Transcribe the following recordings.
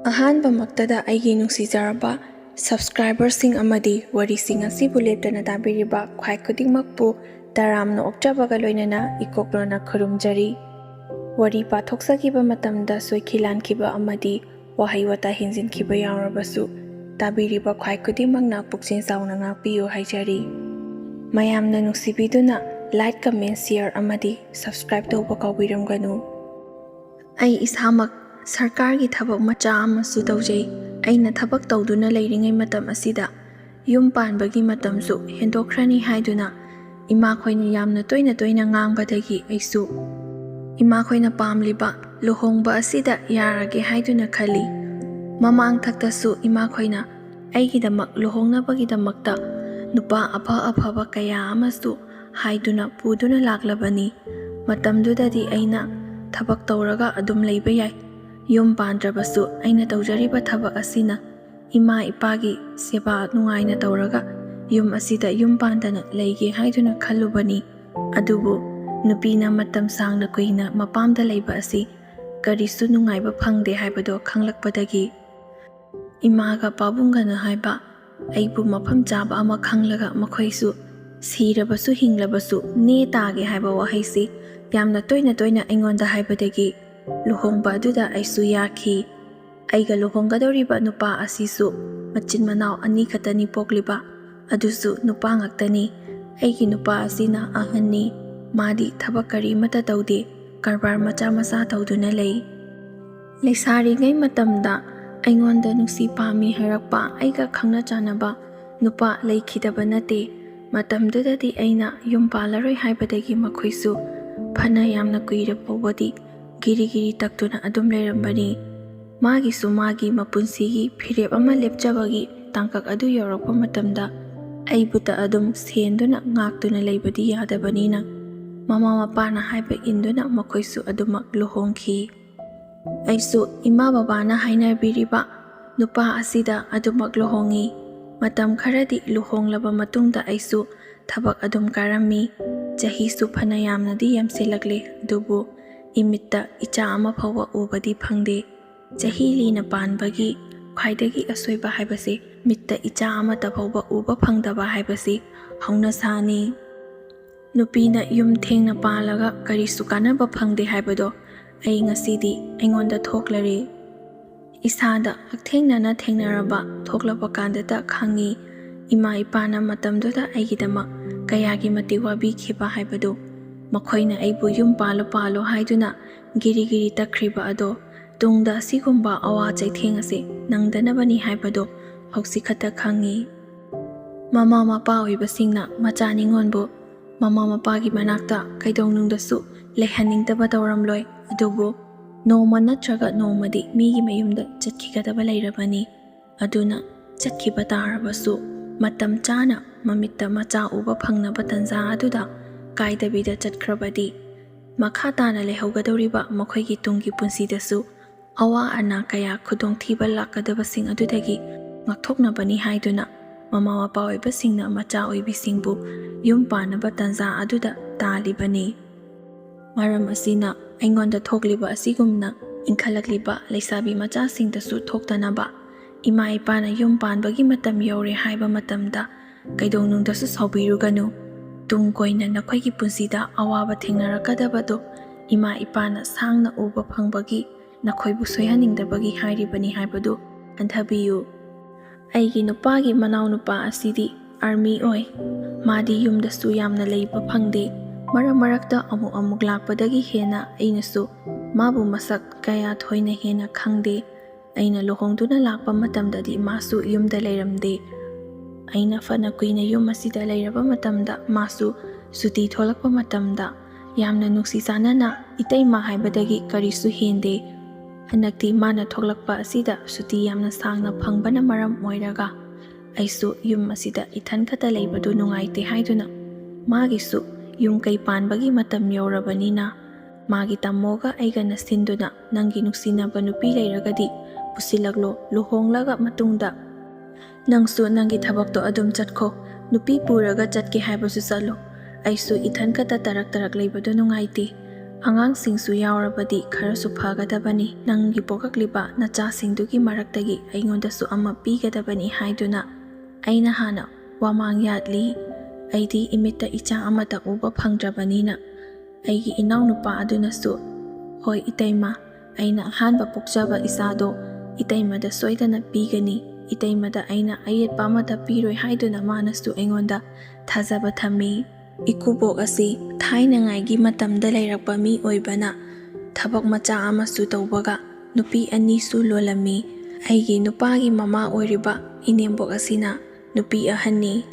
ꯑꯍꯥꯟꯕꯃꯛꯇꯗ ꯑꯩꯒꯤ ꯅꯨꯡꯁꯤꯖꯔꯕ ꯁꯕꯁꯀ꯭ꯔꯥꯏꯕꯔꯁꯤꯡ ꯑꯃꯗꯤ ꯋꯥꯔꯤꯁꯤꯡ ꯑꯁꯤꯕꯨ ꯂꯦꯞꯇꯅ ꯇꯥꯕꯤꯔꯤꯕ ꯈ꯭ꯋꯥꯏ ꯈꯨꯗꯤꯡꯃꯛꯄꯨ ꯇꯔꯥꯝꯅ ꯑꯣꯛꯆꯕꯒ ꯂꯣꯏꯅꯅ ꯏꯀꯣꯛꯂꯣꯟꯅ ꯈꯨꯔꯨꯝꯖꯔꯤ꯫ ꯋꯥꯔꯤ ꯄꯥꯊꯣꯛꯆꯈꯤꯕ ꯃꯇꯝꯗ ꯁꯣꯏꯈꯤ ꯂꯥꯟꯈꯤꯕ ꯑꯃꯗꯤ ꯋꯥꯍꯩ ꯋꯥꯇꯥ ꯍꯦꯟꯖꯤꯟꯈꯤꯕ ꯌꯥꯎꯔꯕꯁꯨ ꯇꯥꯕꯤꯔꯤꯕ ꯈ꯭ꯋꯥꯏ ꯈꯨꯗꯤꯡꯃꯛꯅ ꯄꯨꯛꯆꯦꯜ ꯆꯥꯎꯅ ꯉꯥꯛꯄꯤꯌꯨ ꯍꯥꯏꯖꯔꯤ꯫ ꯃꯌꯥꯝꯅ ꯅꯨꯡꯁꯤꯕꯤꯗꯨꯅ ꯂꯥꯏꯛ, ꯀꯃꯦꯟ, ꯁꯤꯌꯔ ꯑꯃꯗꯤ ꯁꯕꯁꯀ꯭ꯔꯥꯏꯕ ꯇꯧꯕ ꯀꯥꯎꯕꯤꯔꯝꯒꯅꯨ꯫ ꯑꯩ ꯏꯁꯥꯃꯛ ꯁꯔꯀꯥꯔꯒꯤ ꯊꯕꯛ ꯃꯆꯥ ꯑꯃꯁꯨ ꯇꯧꯖꯩ꯫ ꯑꯩꯅ ꯊꯕꯛ ꯇꯧꯗꯨꯅ ꯂꯩꯔꯤꯉꯩ ꯃꯇꯝ ꯑꯁꯤꯗ ꯌꯨꯝ パンꯕꯒꯤ ꯃꯇꯝꯁꯨ ꯍꯦꯟꯗꯣꯛꯈ꯭ꯔꯅꯤ ꯍꯥꯏꯗꯨꯅ ꯏꯃꯥꯈꯣꯏꯅ ꯌꯥꯝꯅ ꯇꯣꯏꯅ ꯉꯥꯡꯕꯗꯒꯤ ꯑꯩꯁꯨ ꯏꯃꯥꯈꯣꯏꯅ ꯄꯥꯝꯂꯤꯕ ꯂꯨꯍꯣꯡꯕ ꯑꯁꯤꯗ ꯌꯥꯔꯒꯦ ꯍꯥꯏꯗꯨꯅ ꯈꯜꯂꯤ꯫ ꯃꯃꯥꯡ ꯊꯛꯇꯁꯨ ꯏꯃꯥꯈꯣꯏꯅ ꯑꯩꯒꯤꯗꯃꯛ ꯂꯨꯍꯣꯡꯅꯕꯒꯤꯗꯃꯛꯇ ꯅꯨꯄꯥ ꯑꯐꯕ ꯀꯌꯥ ꯑꯃꯁꯨ ꯍꯥꯏꯗꯨꯅ ꯄꯨꯗꯨꯅ ꯂꯥꯛꯂꯕꯅꯤ꯫ ꯃꯇꯝꯗꯨꯗꯗꯤ ꯑꯩꯅ ꯊꯕꯛ ꯇꯧꯔꯒ ꯑꯗꯨꯝ ꯂꯩꯕ ꯌꯥꯏ, ꯌꯨꯝ ꯄꯥꯟꯗ꯭ꯔꯕꯁꯨ ꯑꯩꯅ ꯇꯧꯖꯔꯤꯕ ꯊꯕꯛ ꯑꯁꯤꯅ ꯏꯃꯥ ꯏꯄꯥꯒꯤ ꯁꯦꯕꯥ ꯅꯨꯡꯉꯥꯏꯅ ꯇꯧꯔꯒ ꯌꯨꯝ ꯑꯁꯤꯗ ꯌꯨꯝ ꯄꯥꯟꯗꯅ ꯂꯩꯒꯦ ꯍꯥꯏꯗꯨꯅ ꯈꯜꯂꯨꯕꯅꯤ꯫ ꯑꯗꯨꯕꯨ ꯅꯨꯄꯤꯅ ꯃꯇꯝ ꯁꯥꯡꯅ ꯀꯨꯏꯅ ꯃꯄꯥꯝꯗ ꯂꯩꯕ ꯑꯁꯤ ꯀꯔꯤꯁꯨ ꯅꯨꯡꯉꯥꯏꯕ ꯐꯪꯗꯦ ꯍꯥꯏꯕꯗꯣ ꯈꯪꯂꯛꯄꯗꯒꯤ ꯏꯃꯥꯒ ꯄꯥꯕꯨꯡꯒꯅ ꯍꯥꯏꯕ ꯑꯩꯕꯨ ꯃꯐꯝ ꯆꯥꯕ ꯑꯃ ꯈꯪꯂꯒ ꯃꯈꯣꯏꯁꯨ ꯁꯤꯔꯕꯁꯨ ꯍꯤꯡꯂꯕꯁꯨ ꯅꯦ ꯇꯥꯒꯦ ꯍꯥꯏꯕ ꯋꯥꯍꯩꯁꯤ ꯌꯥꯝꯅ ꯇꯣꯏꯅ ꯑꯩꯉꯣꯟꯗ ꯍꯥꯏꯕꯗꯒꯤ ꯂꯨꯍꯣꯡꯕ ꯑꯗꯨꯗ ꯑꯩꯁꯨ ꯌꯥꯈꯤ꯫ ꯑꯩꯒ ꯂꯨꯍꯣꯡꯒꯗꯧꯔꯤꯕ ꯅꯨꯄꯥ ꯑꯁꯤꯁꯨ ꯃꯆꯤꯟ ꯃꯅꯥꯎ 2 ꯈꯛꯇꯅꯤ ꯄꯣꯛꯂꯤꯕ, ꯑꯗꯨꯁꯨ ꯅꯨꯄꯥ ꯉꯥꯛꯇꯅꯤ꯫ ꯑꯩꯒꯤ ꯅꯨꯄꯥ ꯑꯁꯤꯅ ꯑꯍꯟꯅꯤ꯫ ꯃꯥꯗꯤ ꯊꯕꯛ ꯀꯔꯤꯃꯠꯇ ꯇꯧꯗꯦ, ꯀꯔꯕꯥꯔ ꯃꯆꯥ ꯇꯧꯗꯨꯅ ꯂꯩ꯫ ꯂꯩꯁꯥꯔꯤꯉꯩ ꯃꯇꯝꯗ ꯑꯩꯉꯣꯟꯗ ꯅꯨꯡꯁꯤ ꯄꯥꯝꯃꯤ ꯍꯥꯏꯔꯛꯄ ꯑꯩꯒ ꯈꯪꯅ ꯆꯥꯟꯅꯕ ꯅꯨꯄꯥ ꯂꯩꯈꯤꯗꯕ ꯅꯠꯇꯦ꯫ ꯃꯇꯝꯗꯨꯗꯗꯤ ꯑꯩꯅ ꯌꯨꯝ ꯄꯥꯜꯂꯔꯣꯏ ꯍꯥꯏꯕꯗꯒꯤ ꯃꯈꯣꯏꯁꯨ ꯐꯅ ꯌꯥꯝꯅ ꯀꯨꯏꯔ ꯐꯥꯎꯕꯗꯤ ꯒꯤꯔꯤ ꯇꯛꯇꯨꯅ ꯑꯗꯨꯝ ꯂꯩꯔꯝꯕꯅꯤ꯫ ꯃꯥꯒꯤꯁꯨ ꯃꯥꯒꯤ ꯃꯄꯨꯟꯁꯤꯒꯤ ꯐꯤꯔꯦꯞ ꯑꯃ ꯂꯦꯞꯆꯕꯒꯤ ꯇꯥꯡꯀꯛ ꯑꯗꯨ ꯌꯧꯔꯛꯄ ꯃꯇꯝꯗ ꯑꯩꯕꯨꯇ ꯑꯗꯨꯝ ꯁꯦꯟꯗꯨꯅ ꯉꯥꯛꯇꯨꯅ ꯂꯩꯕꯗꯤ ꯌꯥꯗꯕꯅꯤꯅ ꯃꯃꯥ ꯃꯄꯥꯅ ꯍꯥꯏꯕ ꯏꯟꯗꯨꯅ ꯃꯈꯣꯏꯁꯨ ꯑꯗꯨꯃꯛ ꯂꯨꯍꯣꯡꯈꯤ꯫ ꯑꯩꯁꯨ ꯏꯃꯥ ꯕꯕꯥꯅ ꯍꯥꯏꯅꯕꯤꯔꯤꯕ ꯅꯨꯄꯥ ꯑꯁꯤꯗ ꯑꯗꯨꯃꯛ ꯂꯨꯍꯣꯡꯉꯤ꯫ ꯃꯇꯝ ꯈꯔꯗꯤ ꯂꯨꯍꯣꯡꯂꯕ ꯃꯇꯨꯡꯗ ꯑꯩꯁꯨ ꯊꯕꯛ ꯑꯗꯨꯝ ꯀꯥꯔꯝꯃꯤ꯫ ꯆꯍꯤꯁꯨ ꯐꯅ ꯌꯥꯝꯅꯗꯤ ꯌꯥꯝꯁꯤꯜꯂꯛꯂꯦ, ꯑꯗꯨꯕꯨ ꯏꯃꯤꯠꯇ ꯏꯆꯥ ꯑꯃ ꯐꯥꯎꯕ ꯎꯕꯗꯤ ꯐꯪꯗꯦ꯫ ꯆꯍꯤ ꯂꯤꯅ ꯄꯥꯟꯕꯒꯤ ꯈ꯭ꯋꯥꯏꯗꯒꯤ ꯑꯁꯣꯏꯕ ꯍꯥꯏꯕꯁꯤ ꯃꯤꯠꯇ ꯏꯆꯥ ꯑꯃꯠꯇ ꯐꯥꯎꯕ ꯎꯕ ꯐꯪꯗꯕ ꯍꯥꯏꯕꯁꯤ ꯍꯧꯅꯁꯥꯅꯤ꯫ ꯅꯨꯄꯤꯅ ꯌꯨꯝ ꯊꯦꯡꯅ ꯄꯥꯜꯂꯒ ꯀꯔꯤꯁꯨ ꯀꯥꯟꯅꯕ ꯐꯪꯗꯦ ꯍꯥꯏꯕꯗꯣ ꯑꯩ ꯉꯁꯤꯗꯤ ꯑꯩꯉꯣꯟꯗ ꯊꯣꯛꯂꯔꯦ꯫ ꯏꯁꯥꯗ ꯍꯛꯊꯦꯡꯅꯅ ꯊꯦꯡꯅꯔꯕ ꯊꯣꯛꯂꯛꯄ ꯀꯥꯟꯗꯇ ꯈꯪꯉꯤ ꯏꯃꯥ ꯏꯄꯥꯅ ꯃꯇꯝꯗꯨꯗ ꯑꯩꯒꯤꯗꯃꯛ ꯀꯌꯥꯒꯤ ꯃꯇꯤꯛ ꯋꯥꯕꯤꯈꯤꯕ ꯍꯥꯏꯕꯗꯨ꯫ ꯃꯈꯣꯏꯅ ꯑꯩꯕꯨ ꯌꯨꯝ ꯄꯥꯜꯂꯣ ꯍꯥꯏꯗꯨꯅ ꯒꯤꯔꯤ ꯇꯛꯈ꯭ꯔꯤꯕ ꯑꯗꯣ ꯇꯨꯡꯗ ꯑꯁꯤꯒꯨꯝꯕ ꯑꯋꯥ ꯆꯩꯊꯦꯡ ꯑꯁꯤ ꯅꯪꯗꯅꯕꯅꯤ ꯍꯥꯏꯕꯗꯣ ꯍꯧꯖꯤꯛ ꯈꯛꯇ ꯈꯪꯉꯤ꯫ ꯃꯃꯥ ꯃꯄꯥ ꯑꯣꯏꯕꯁꯤꯡꯅ ꯃꯆꯥ ꯅꯤꯉꯣꯟꯕꯨ ꯃꯃꯥ ꯃꯄꯥꯒꯤ ꯃꯅꯥꯛꯇ ꯀꯩꯗꯧꯅꯨꯡꯗꯁꯨ ꯂꯩꯍꯟꯅꯤꯡꯗꯕ ꯇꯧꯔꯝꯂꯣꯏ, ꯑꯗꯨꯕꯨ ꯅꯣꯡꯃ ꯅꯠꯇ꯭ꯔꯒ ꯅꯣꯡꯃꯗꯤ ꯃꯤꯒꯤ ꯃꯌꯨꯝꯗ ꯆꯠꯈꯤꯒꯗꯕ ꯂꯩꯔꯕꯅꯤ꯫ ꯑꯗꯨꯅ ꯆꯠꯈꯤꯕ ꯇꯥꯔꯕꯁꯨ ꯃꯇꯝ ꯆꯥꯅ ꯃꯃꯤꯠꯇ ꯃꯆꯥ ꯎꯕ ꯐꯪꯅꯕ ꯇꯟꯖꯥ ꯑꯗꯨꯗ ꯀꯥꯏꯗꯕꯤꯗ ꯆꯠꯈ꯭ꯔꯕꯗꯤ ꯃꯈꯥ ꯇꯥꯅ ꯂꯩꯍꯧꯒꯗꯧꯔꯤꯕ ꯃꯈꯣꯏꯒꯤ ꯇꯨꯡꯒꯤ ꯄꯨꯟꯁꯤꯗꯁꯨ ꯑꯋꯥ ꯑꯅꯥ ꯀꯌꯥ ꯈꯨꯗꯣꯡꯊꯤꯕ ꯂꯥꯛꯀꯗꯕꯁꯤꯡ ꯑꯗꯨꯗꯒꯤ ꯉꯥꯛꯊꯣꯛꯅꯕꯅꯤ ꯍꯥꯏꯗꯨꯅ ꯃꯃꯥ ꯃꯄꯥ ꯑꯣꯏꯕꯁꯤꯡꯅ ꯃꯆꯥ ꯑꯣꯏꯕꯤꯁꯤꯡꯕꯨ ꯌꯨꯝ ꯄꯥꯟꯅꯕ ꯇꯟꯖꯥ ꯑꯗꯨꯗ ꯇꯥꯜꯂꯤꯕꯅꯤ꯫ ꯃꯔꯝ ꯑꯁꯤꯅ ꯑꯩꯉꯣꯟꯗ ꯊꯣꯛꯂꯤꯕ ꯑꯁꯤꯒꯨꯝꯅ ꯏꯟꯈꯠꯂꯛꯂꯤꯕ ꯂꯩꯁꯥꯕꯤ ꯃꯆꯥꯁꯤꯡꯗꯁꯨ ꯊꯣꯛꯇꯅꯕ ꯏꯃꯥ ꯏꯄꯥꯅ ꯌꯨꯝ ꯄꯥꯟꯕꯒꯤ ꯃꯇꯝ ꯌꯧꯔꯦ ꯍꯥꯏꯕ ꯃꯇꯝꯗ ꯀꯩꯗꯧꯅꯨꯡꯗꯁꯨ ꯁꯥꯎꯕꯤꯔꯨꯒꯅꯨ꯫ ꯇꯨꯡ ꯀꯣꯏꯅ ꯅꯈꯣꯏꯒꯤ ꯄꯨꯟꯁꯤꯗ ꯑꯋꯥꯕ ꯊꯦꯡꯅꯔꯛꯀꯗꯕꯗꯣ ꯏꯃꯥ ꯏꯄꯥꯅ ꯁꯥꯡꯅ ꯎꯕ ꯐꯪꯕꯒꯤ ꯅꯈꯣꯏꯕꯨ ꯁꯣꯏꯍꯟꯅꯤꯡꯗꯕꯒꯤ ꯍꯥꯏꯔꯤꯕꯅꯤ ꯍꯥꯏꯕꯗꯨ ꯈꯟꯊꯕꯤꯌꯨ꯫ ꯑꯩꯒꯤ ꯅꯨꯄꯥꯒꯤ ꯃꯅꯥꯎꯅꯨꯄꯥ ꯑꯁꯤꯗꯤ ꯑꯥꯔꯃꯤ ꯑꯣꯏ꯫ ꯃꯥꯗꯤ ꯌꯨꯝꯗꯁꯨ ꯌꯥꯝꯅ ꯂꯩꯕ ꯐꯪꯗꯦ꯫ ꯃꯔꯛꯇ ꯑꯃꯨꯛ ꯂꯥꯛꯄꯗꯒꯤ ꯍꯦꯟꯅ ꯑꯩꯅꯁꯨ ꯃꯥꯕꯨ ꯃꯁꯛ ꯀꯌꯥ ꯊꯣꯏꯅ ꯍꯦꯟꯅ ꯈꯪꯗꯦ꯫ ꯑꯩꯅ ꯂꯨꯍꯣꯡꯗꯨꯅ ꯂꯥꯛꯄ ꯃꯇꯝꯗꯗꯤ ꯃꯥꯁꯨ ꯌꯨꯝꯗ ꯂꯩꯔꯝꯗꯦ꯫ ꯑꯩꯅ ꯐꯅ ꯀꯨꯏꯅ ꯌꯨꯝ ꯑꯁꯤꯗ ꯂꯩꯔꯕ ꯃꯇꯝꯗ ꯃꯥꯁꯨ ꯁꯨꯇꯤ ꯊꯣꯛꯂꯛꯄ ꯃꯇꯝꯗ ꯌꯥꯝꯅ ꯅꯨꯡꯁꯤ ꯆꯥꯟꯅꯅ ꯏꯇꯩꯃ ꯍꯥꯏꯕꯗꯒꯤ ꯀꯔꯤꯁꯨ ꯍꯦꯟꯗꯦ꯫ ꯍꯟꯗꯛꯇꯤ ꯃꯥꯅ ꯊꯣꯛꯂꯛꯄ ꯑꯁꯤꯗ ꯁꯨꯇꯤ ꯌꯥꯝꯅ ꯁꯥꯡꯅ ꯐꯪꯕꯅ ꯃꯔꯝ ꯑꯣꯏꯔꯒ ꯑꯩꯁꯨ ꯌꯨm ꯑꯁꯤꯗ ꯏꯊꯟ ꯈꯛꯇ ꯂꯩꯕꯗꯨ ꯅꯨꯡꯉꯥꯏꯇꯦ ꯍꯥꯏꯗꯨꯅ ꯃꯥꯒꯤꯁꯨ ꯌꯨꯝ ꯀꯩ ꯄꯥꯟꯕꯒꯤ ꯃꯇꯝ ꯌꯧꯔꯕꯅꯤꯅ ꯃꯥꯒꯤ ꯇꯥꯃꯣꯒ ꯑꯩꯒꯅ ꯁꯤꯟꯗꯨꯅ ꯅꯪꯒꯤ ꯅꯨꯡꯁꯤꯅꯕ ꯅꯨꯄꯤ ꯂꯩꯔꯒꯗꯤ ꯄꯨꯁꯤꯜꯂꯛꯂꯣ, ꯂꯨꯍꯣꯡꯂꯒ ꯃꯇꯨꯡꯗ ꯅꯪꯁꯨ ꯅꯪꯒꯤ ꯊꯕꯛꯇꯣ ꯑꯗꯨꯝ ꯆꯠꯈꯣ, ꯅꯨꯄꯤ ꯄꯨꯔꯒ ꯆꯠꯀꯦ ꯍꯥꯏꯕꯁꯨ ꯆꯠꯂꯣ꯫ ꯑꯩꯁꯨ ꯏꯊꯟ ꯈꯛꯇ ꯇꯔꯛ ꯂꯩꯕꯗꯨ ꯅꯨꯡꯉꯥꯏꯇꯦ꯫ ꯑꯉꯥꯡꯁꯤꯡꯁꯨ ꯌꯥꯎꯔꯕꯗꯤ ꯈꯔꯁꯨ ꯐꯒꯗꯕꯅꯤ, ꯅꯪꯒꯤ ꯄꯣꯛꯂꯛꯂꯤꯕ ꯅꯆꯥꯁꯤꯡꯗꯨꯒꯤ ꯃꯔꯛꯇꯒꯤ ꯑꯩꯉꯣꯟꯗꯁꯨ ꯑꯃ ꯄꯤꯒꯗꯕꯅꯤ ꯍꯥꯏꯗꯨꯅ ꯑꯩꯅ ꯍꯥꯟꯅ ꯋꯥꯃꯥꯡ ꯌꯥꯠꯂꯤ꯫ ꯑꯩꯗꯤ ꯏꯃꯤꯠꯇ ꯏꯆꯥ ꯑꯃꯠꯇ ꯎꯕ ꯐꯪꯗ꯭ꯔꯕꯅꯤꯅ ꯑꯩꯒꯤ ꯏꯅꯥꯎꯅꯨꯄꯥ ꯑꯗꯨꯅꯁꯨ, ꯍꯣꯏ ꯏꯇꯩꯃ, ꯑꯩꯅ ꯑꯍꯥꯟꯕ ꯄꯣꯛꯆꯕ ꯏꯆꯥꯗꯣ ꯏꯇꯩꯃꯗ ꯁꯣꯏꯗꯅ ꯄꯤꯒꯅꯤ, ꯏꯇꯩꯃꯗ ꯑꯩꯅ ꯑꯌꯦꯠꯄ ꯑꯃꯠꯇ ꯄꯤꯔꯣꯏ ꯍꯥꯏꯗꯨꯅ ꯃꯥꯅꯁꯨ ꯑꯩꯉꯣꯟꯗ ꯊꯥꯖꯕ ꯊꯝꯃꯤ꯫ ꯏꯀꯨꯕꯣꯛ ꯑꯁꯤ ꯊꯥꯏꯅꯉꯥꯏꯒꯤ ꯃꯇꯝꯗ ꯂꯩꯔꯛꯄ ꯃꯤ ꯑꯣꯏꯕꯅ ꯊꯕꯛ ꯃꯆꯥ ꯑꯃꯁꯨ ꯇꯧꯕꯒ ꯅꯨꯄꯤ ꯑꯅꯤꯁꯨ ꯂꯣꯜꯂꯝꯃꯤ꯫ ꯑꯩꯒꯤ ꯅꯨꯄꯥꯒꯤ ꯃꯃꯥ ꯑꯣꯏꯔꯤꯕ ꯏꯅꯦꯝꯕꯣꯛ ꯑꯁꯤꯅ ꯅꯨꯄꯤ ꯑꯍꯟꯅꯤ꯫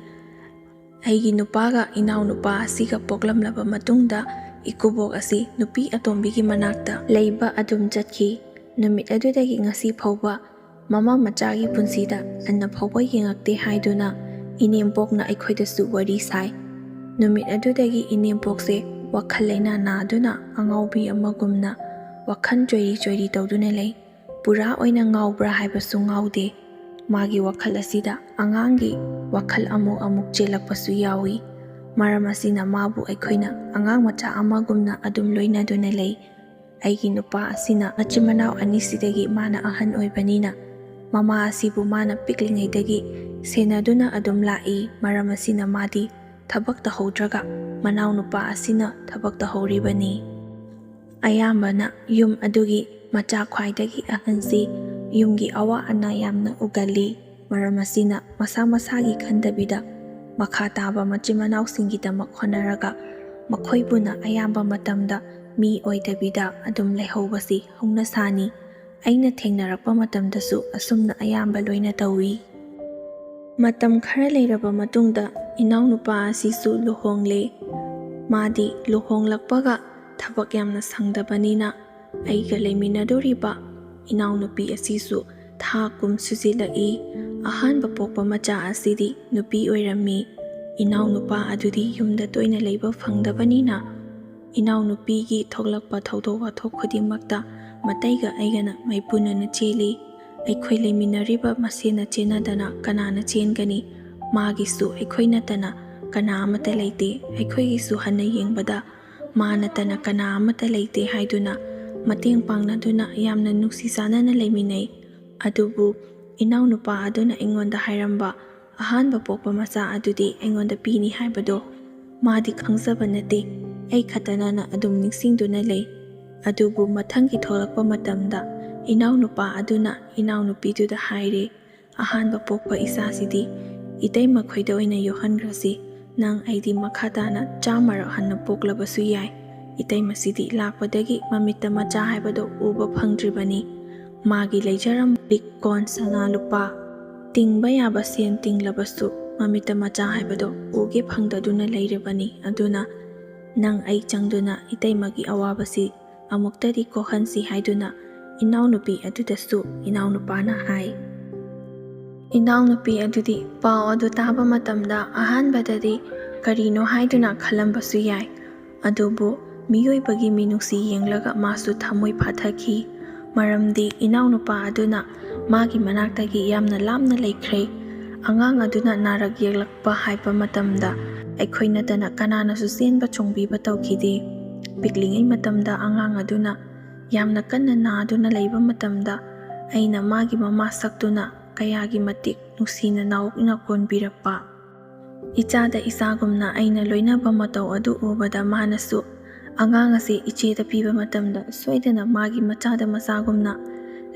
ꯑꯩꯒꯤ ꯅꯨꯄꯥꯒ ꯏꯅꯥꯎꯅꯨꯄꯥ ꯑꯁꯤꯒ ꯄꯣꯛꯂꯝꯂꯕ ꯃꯇꯨꯡꯗ ꯏꯀꯨꯕꯣꯛ ꯑꯁꯤ ꯅꯨꯄꯤ ꯑꯇꯣꯝꯕꯤꯒꯤ ꯃꯅꯥꯛꯇ ꯂꯩꯕ ꯑꯗꯨꯝ ꯆꯠꯈꯤ꯫ ꯅꯨꯃꯤꯠ ꯑꯗꯨꯗꯒꯤ ꯉꯁꯤ ꯐꯥꯎꯕ ꯃꯃꯥ ꯃꯆꯥꯒꯤ ꯄꯨꯟꯁꯤꯗ ꯑꯟꯅ ꯐꯥꯎꯕ ꯌꯦꯡꯉꯛꯇꯦ ꯍꯥꯏꯗꯨꯅ ꯏꯅꯦꯝꯄꯣꯛꯅ ꯑꯩꯈꯣꯏꯗꯁꯨ ꯋꯥꯔꯤ ꯁꯥꯏ꯫ ꯅꯨꯃꯤꯠ ꯑꯗꯨꯗꯒꯤ ꯏꯅꯦꯝꯄꯣꯛꯁꯦ ꯋꯥꯈꯜ ꯂꯩꯅꯥ ꯅꯥꯗꯨꯅ ꯑꯉꯥꯎꯕꯤ ꯑꯃꯒꯨꯝꯅ ꯋꯥꯈꯜ ꯆꯣꯏꯔꯤ ꯆꯣꯏꯔꯤ ꯇꯧꯗꯨꯅ ꯂꯩ꯫ ꯄꯨꯔꯥ ꯑꯣꯏꯅ ꯉꯥꯎꯕ꯭ꯔꯥ ꯍꯥꯏꯕꯁꯨ ꯉꯥꯎꯗꯦ꯫ ꯃꯥꯒꯤ ꯋꯥꯈꯜ ꯑꯁꯤꯗ ꯑꯉꯥꯡꯒꯤ ꯋꯥꯈꯜ ꯑꯃꯨꯛ ꯑꯃꯨꯛ ꯆꯦꯜꯂꯛꯄꯁꯨ ꯌꯥꯎꯏ꯫ ꯃꯔꯝ ꯑꯁꯤꯅ ꯃꯥꯕꯨ ꯑꯩꯈꯣꯏꯅ ꯑꯉꯥꯡ ꯃꯆꯥ ꯑꯃꯒꯨꯝꯅ ꯑꯗꯨꯝ ꯂꯣꯏꯅꯗꯨꯅ ꯂꯩ꯫ ꯑꯩꯒꯤ ꯅꯨꯄꯥ ꯑꯁꯤꯅ ꯃꯆꯤꯟ ꯃꯅꯥꯎ ꯑꯅꯤꯁꯤꯗꯒꯤ ꯃꯥꯅ ꯑꯍꯟ ꯑꯣꯏꯕꯅꯤꯅ ꯃꯃꯥ ꯑꯁꯤꯕꯨ ꯃꯥꯅ ꯄꯤꯛꯂꯤꯉꯩꯗꯒꯤ ꯁꯦꯟꯅꯗꯨꯅ ꯑꯗꯨꯝ ꯂꯥꯛꯏ꯫ ꯃꯔꯝ ꯑꯁꯤꯅ ꯃꯥꯗꯤ ꯊꯕꯛ ꯇꯧꯍꯧꯗ꯭ꯔꯒ ꯃꯅꯥꯎ ꯅꯨꯄꯥ ꯑꯁꯤꯅ ꯊꯕꯛ ꯇꯧꯍꯧꯔꯤꯕꯅꯤ꯫ ꯑꯌꯥꯝꯕꯅ ꯌꯨꯝ ꯑꯗꯨꯒꯤ ꯃꯆꯥ ꯈ꯭ꯋꯥꯏꯗꯒꯤ ꯑꯍꯟꯁꯤ ꯌꯨꯝꯒꯤ ꯑꯋꯥ ꯑꯅꯥ ꯌꯥꯝꯅ ꯎꯒꯜꯂꯤ꯫ ꯃꯔꯝ ꯑꯁꯤꯅ ꯃꯁꯥ ꯃꯁꯥꯒꯤ ꯈꯟꯗꯕꯤꯗ ꯃꯈꯥ ꯇꯥꯕ ꯃꯆꯤꯟ ꯃꯅꯥꯎꯁꯤꯡꯒꯤꯗꯃꯛ ꯍꯣꯠꯅꯔꯒ ꯃꯈꯣꯏꯕꯨꯅ ꯑꯌꯥꯝꯕ ꯃꯇꯝꯗ ꯃꯤ ꯑꯣꯏꯗꯕꯤꯗ ꯑꯗꯨꯝ ꯂꯩꯍꯧꯕꯁꯤ ꯍꯧꯅꯁꯥꯅꯤ꯫ ꯑꯩꯅ ꯊꯦꯡꯅꯔꯛꯄ ꯃꯇꯝꯗꯁꯨ ꯑꯁꯨꯝꯅ ꯑꯌꯥꯝꯕ ꯂꯣꯏꯅ ꯇꯧꯏ꯫ ꯃꯇꯝ ꯈꯔ ꯂꯩꯔꯕ ꯃꯇꯨꯡꯗ ꯏꯅꯥꯎꯅꯨꯄꯥ ꯑꯁꯤꯁꯨ ꯂꯨꯍꯣꯡꯂꯦ꯫ ꯃꯥꯗꯤ ꯂꯨꯍꯣꯡꯂꯛꯄꯒ ꯊꯕꯛ ꯌꯥꯝꯅ ꯁꯪꯗꯕꯅꯤꯅ ꯑꯩꯒ ꯂꯩꯃꯤꯟꯅꯗꯣꯔꯤꯕ ꯏꯅꯥꯎꯅꯨꯄꯤ ꯑꯁꯤꯁꯨ ꯊꯥ ꯀꯨꯝ ꯁꯨꯖꯤꯜꯂꯛꯏ꯫ ꯑꯍꯥꯟꯕ ꯄꯣꯛꯄ ꯃꯆꯥ ꯑꯁꯤꯗꯤ ꯅꯨꯄꯤ ꯑꯣꯏꯔꯝꯃꯤ꯫ ꯏꯅꯥꯎꯅꯨꯄꯥ ꯑꯗꯨꯗꯤ ꯌꯨꯝꯗ ꯇꯣꯏꯅ ꯂꯩꯕ ꯐꯪꯗꯕꯅꯤꯅ ꯏꯅꯥꯎꯅꯨꯄꯤꯒꯤ ꯊꯣꯛꯂꯛꯄ ꯊꯧꯗꯣꯛ ꯋꯥꯊꯣꯛ ꯈꯨꯗꯤꯡꯃꯛꯇ ꯃꯇꯩꯒ ꯑꯩꯒꯅ ꯃꯥꯏꯄꯨꯅꯅ ꯆꯦꯜꯂꯤ꯫ ꯑꯩꯈꯣꯏ ꯂꯩꯃꯤꯟꯅꯔꯤꯕ ꯃꯁꯦꯅ ꯆꯦꯟꯅꯗꯅ ꯀꯅꯥꯅ ꯆꯦꯟꯒꯅꯤ? ꯃꯥꯒꯤꯁꯨ ꯑꯩꯈꯣꯏ ꯅꯠꯇꯅ ꯀꯅꯥ ꯑꯃꯠꯇ ꯂꯩꯇꯦ, ꯑꯩꯈꯣꯏꯒꯤꯁꯨ ꯍꯟꯅ ꯌꯦꯡꯕꯗ ꯃꯥ ꯅꯠꯇꯅ ꯀꯅꯥ ꯑꯃꯠꯇ ꯂꯩꯇꯦ ꯍꯥꯏꯗꯨꯅ ꯃꯇꯦꯡ ꯄꯥꯡꯅꯗꯨꯅ ꯌꯥꯝꯅ ꯅꯨꯡꯁꯤ ꯆꯥꯟꯅꯅ ꯂꯩꯃꯤꯟꯅꯩ꯫ ꯑꯗꯨꯕꯨ ꯏꯅꯥꯎꯅꯨꯄꯥ ꯑꯗꯨꯅ ꯑꯩꯉꯣꯟꯗ ꯍꯥꯏꯔꯝꯕ ꯑꯍꯥꯟꯕ ꯄꯣꯛꯄ ꯃꯆꯥ ꯑꯗꯨꯗꯤ ꯑꯩꯉꯣꯟꯗ ꯄꯤꯅꯤ ꯍꯥꯏꯕꯗꯣ ꯃꯥꯗꯤ ꯈꯪꯖꯕ ꯅꯠꯇꯦ, ꯑꯩ ꯈꯛꯇꯅ ꯑꯗꯨꯝ ꯅꯤꯡꯁꯤꯡꯗꯨꯅ ꯂꯩ꯫ ꯑꯗꯨꯕꯨ ꯃꯊꯪꯒꯤ ꯊꯣꯛꯂꯛꯄ ꯃꯇꯝꯗ ꯏꯅꯥꯎꯅꯨꯄꯥ ꯑꯗꯨꯅ ꯏꯅꯥꯎꯅꯨꯄꯤꯗꯨꯗ ꯍꯥꯏꯔꯦ, ꯑꯍꯥꯟꯕ ꯄꯣꯛꯄ ꯏꯆꯥꯁꯤꯗꯤ ꯏꯇꯩꯃꯈꯣꯏꯗ ꯑꯣꯏꯅ ꯌꯣꯛꯍꯟꯈ꯭ꯔꯁꯤ, ꯅꯪ ꯑꯩꯗꯤ ꯃꯈꯥ ꯇꯥꯅ 100ꯔꯛ ꯍꯟꯅ ꯄꯣꯛꯂꯕꯁꯨ ꯌꯥꯏ, ꯏꯇꯩꯃꯁꯤꯗꯤ ꯂꯥꯛꯄꯗꯒꯤ ꯃꯃꯤꯠꯇ ꯃꯆꯥ ꯍꯥꯏꯕꯗꯣ ꯎꯕ ꯐꯪꯗ꯭ꯔꯤꯕꯅꯤ, ꯃꯥꯒꯤ ꯂꯩꯖꯔꯝꯕ ꯂꯤꯛ ꯀꯣꯟ ꯁꯅꯥ ꯂꯨꯄꯥ ꯇꯤꯡꯕ ꯌꯥꯕ ꯁꯦꯟ ꯇꯤꯡꯂꯕꯁꯨ ꯃꯃꯤꯠꯇ ꯃꯆꯥ ꯍꯥꯏꯕꯗꯣ ꯎꯒꯦ ꯐꯪꯗꯗꯨꯅ ꯂꯩꯔꯤꯕꯅꯤ꯫ ꯑꯗꯨꯅ ꯅꯪ ꯑꯩ ꯆꯪꯗꯨꯅ ꯏꯇꯩꯃꯒꯤ ꯑꯋꯥꯕꯁꯤ ꯑꯃꯨꯛꯇꯗꯤ ꯀꯣꯛꯍꯟꯁꯤ ꯍꯥꯏꯗꯨꯅ ꯏꯅꯥꯎꯅꯨꯄꯤ ꯑꯗꯨꯗꯁꯨ ꯏꯅꯥꯎꯅꯨꯄꯥꯅ ꯍꯥꯏ꯫ ꯏꯅꯥꯎꯅꯨꯄꯤ ꯑꯗꯨꯗꯤ ꯄꯥꯎ ꯑꯗꯨ ꯇꯥꯕ ꯃꯇꯝꯗ ꯑꯍꯥꯟꯕꯗꯗꯤ ꯀꯔꯤꯅꯣ ꯍꯥꯏꯗꯨꯅ ꯈꯜꯂꯝꯕꯁꯨ ꯌꯥꯏ꯫ ꯑꯗꯨꯕꯨ ꯃꯤꯑꯣꯏꯕꯒꯤ ꯃꯤꯅꯨꯡꯁꯤ ꯌꯦꯡꯂꯒ マꯁꯨ ꯊꯃꯣꯏ ꯐꯥꯊꯈꯤ꯫ ꯃꯔꯝꯗꯤ ꯏꯅꯥꯎꯅꯨꯄꯥ ꯑꯗꯨꯅ ꯃꯥꯒꯤ ꯃꯅꯥꯛꯇꯒꯤ ꯌꯥꯝꯅ ꯂꯥꯞꯅ ꯂꯩꯈ꯭ꯔꯦ꯫ ꯑꯉꯥꯡ ꯑꯗꯨꯅ ꯅꯥꯔꯛ ꯌꯦꯛꯂꯛꯄ ꯍꯥꯏꯕ ꯃꯇꯝꯗ ꯑꯩꯈꯣꯏ ꯅꯠꯇꯅ ꯀꯅꯥꯅꯁꯨ ꯆꯦꯟꯕ ꯆꯣꯡꯕꯤꯕ ꯇꯧꯈꯤꯗꯦ꯫ ꯄꯤꯛꯂꯤꯉꯩ ꯃꯇꯝꯗ ꯑꯉꯥꯡ ꯑꯗꯨꯅ ꯌꯥꯝꯅ ꯀꯟꯅ ꯅꯥꯗꯨꯅ ꯂꯩꯕ ꯃꯇꯝꯗ ꯑꯩꯅ ꯃꯥꯒꯤ ꯃꯃꯥ ꯁꯛꯇꯨꯅ ꯀꯌꯥꯒꯤ ꯃꯇꯤꯛ ꯅꯨꯡꯁꯤꯅ ꯅꯥꯎꯅ ꯀꯣꯟꯕꯤꯔꯛꯄ꯫ ꯏꯆꯥꯗ ꯏꯆꯥꯒꯨꯝꯅ ꯑꯩꯅ ꯂꯣꯏꯅꯕ ꯃꯇꯧ ꯑꯗꯨ ꯎꯕꯗ ꯃꯥꯅꯁꯨ ꯑꯉꯥꯡ ꯑꯁꯤ ꯏꯆꯦꯗ ꯄꯤꯕ ꯃꯇꯝꯗ ꯁꯣꯏꯗꯅ ꯃꯥꯒꯤ ꯃꯆꯥꯗ ꯃꯆꯥꯒꯨꯝꯅ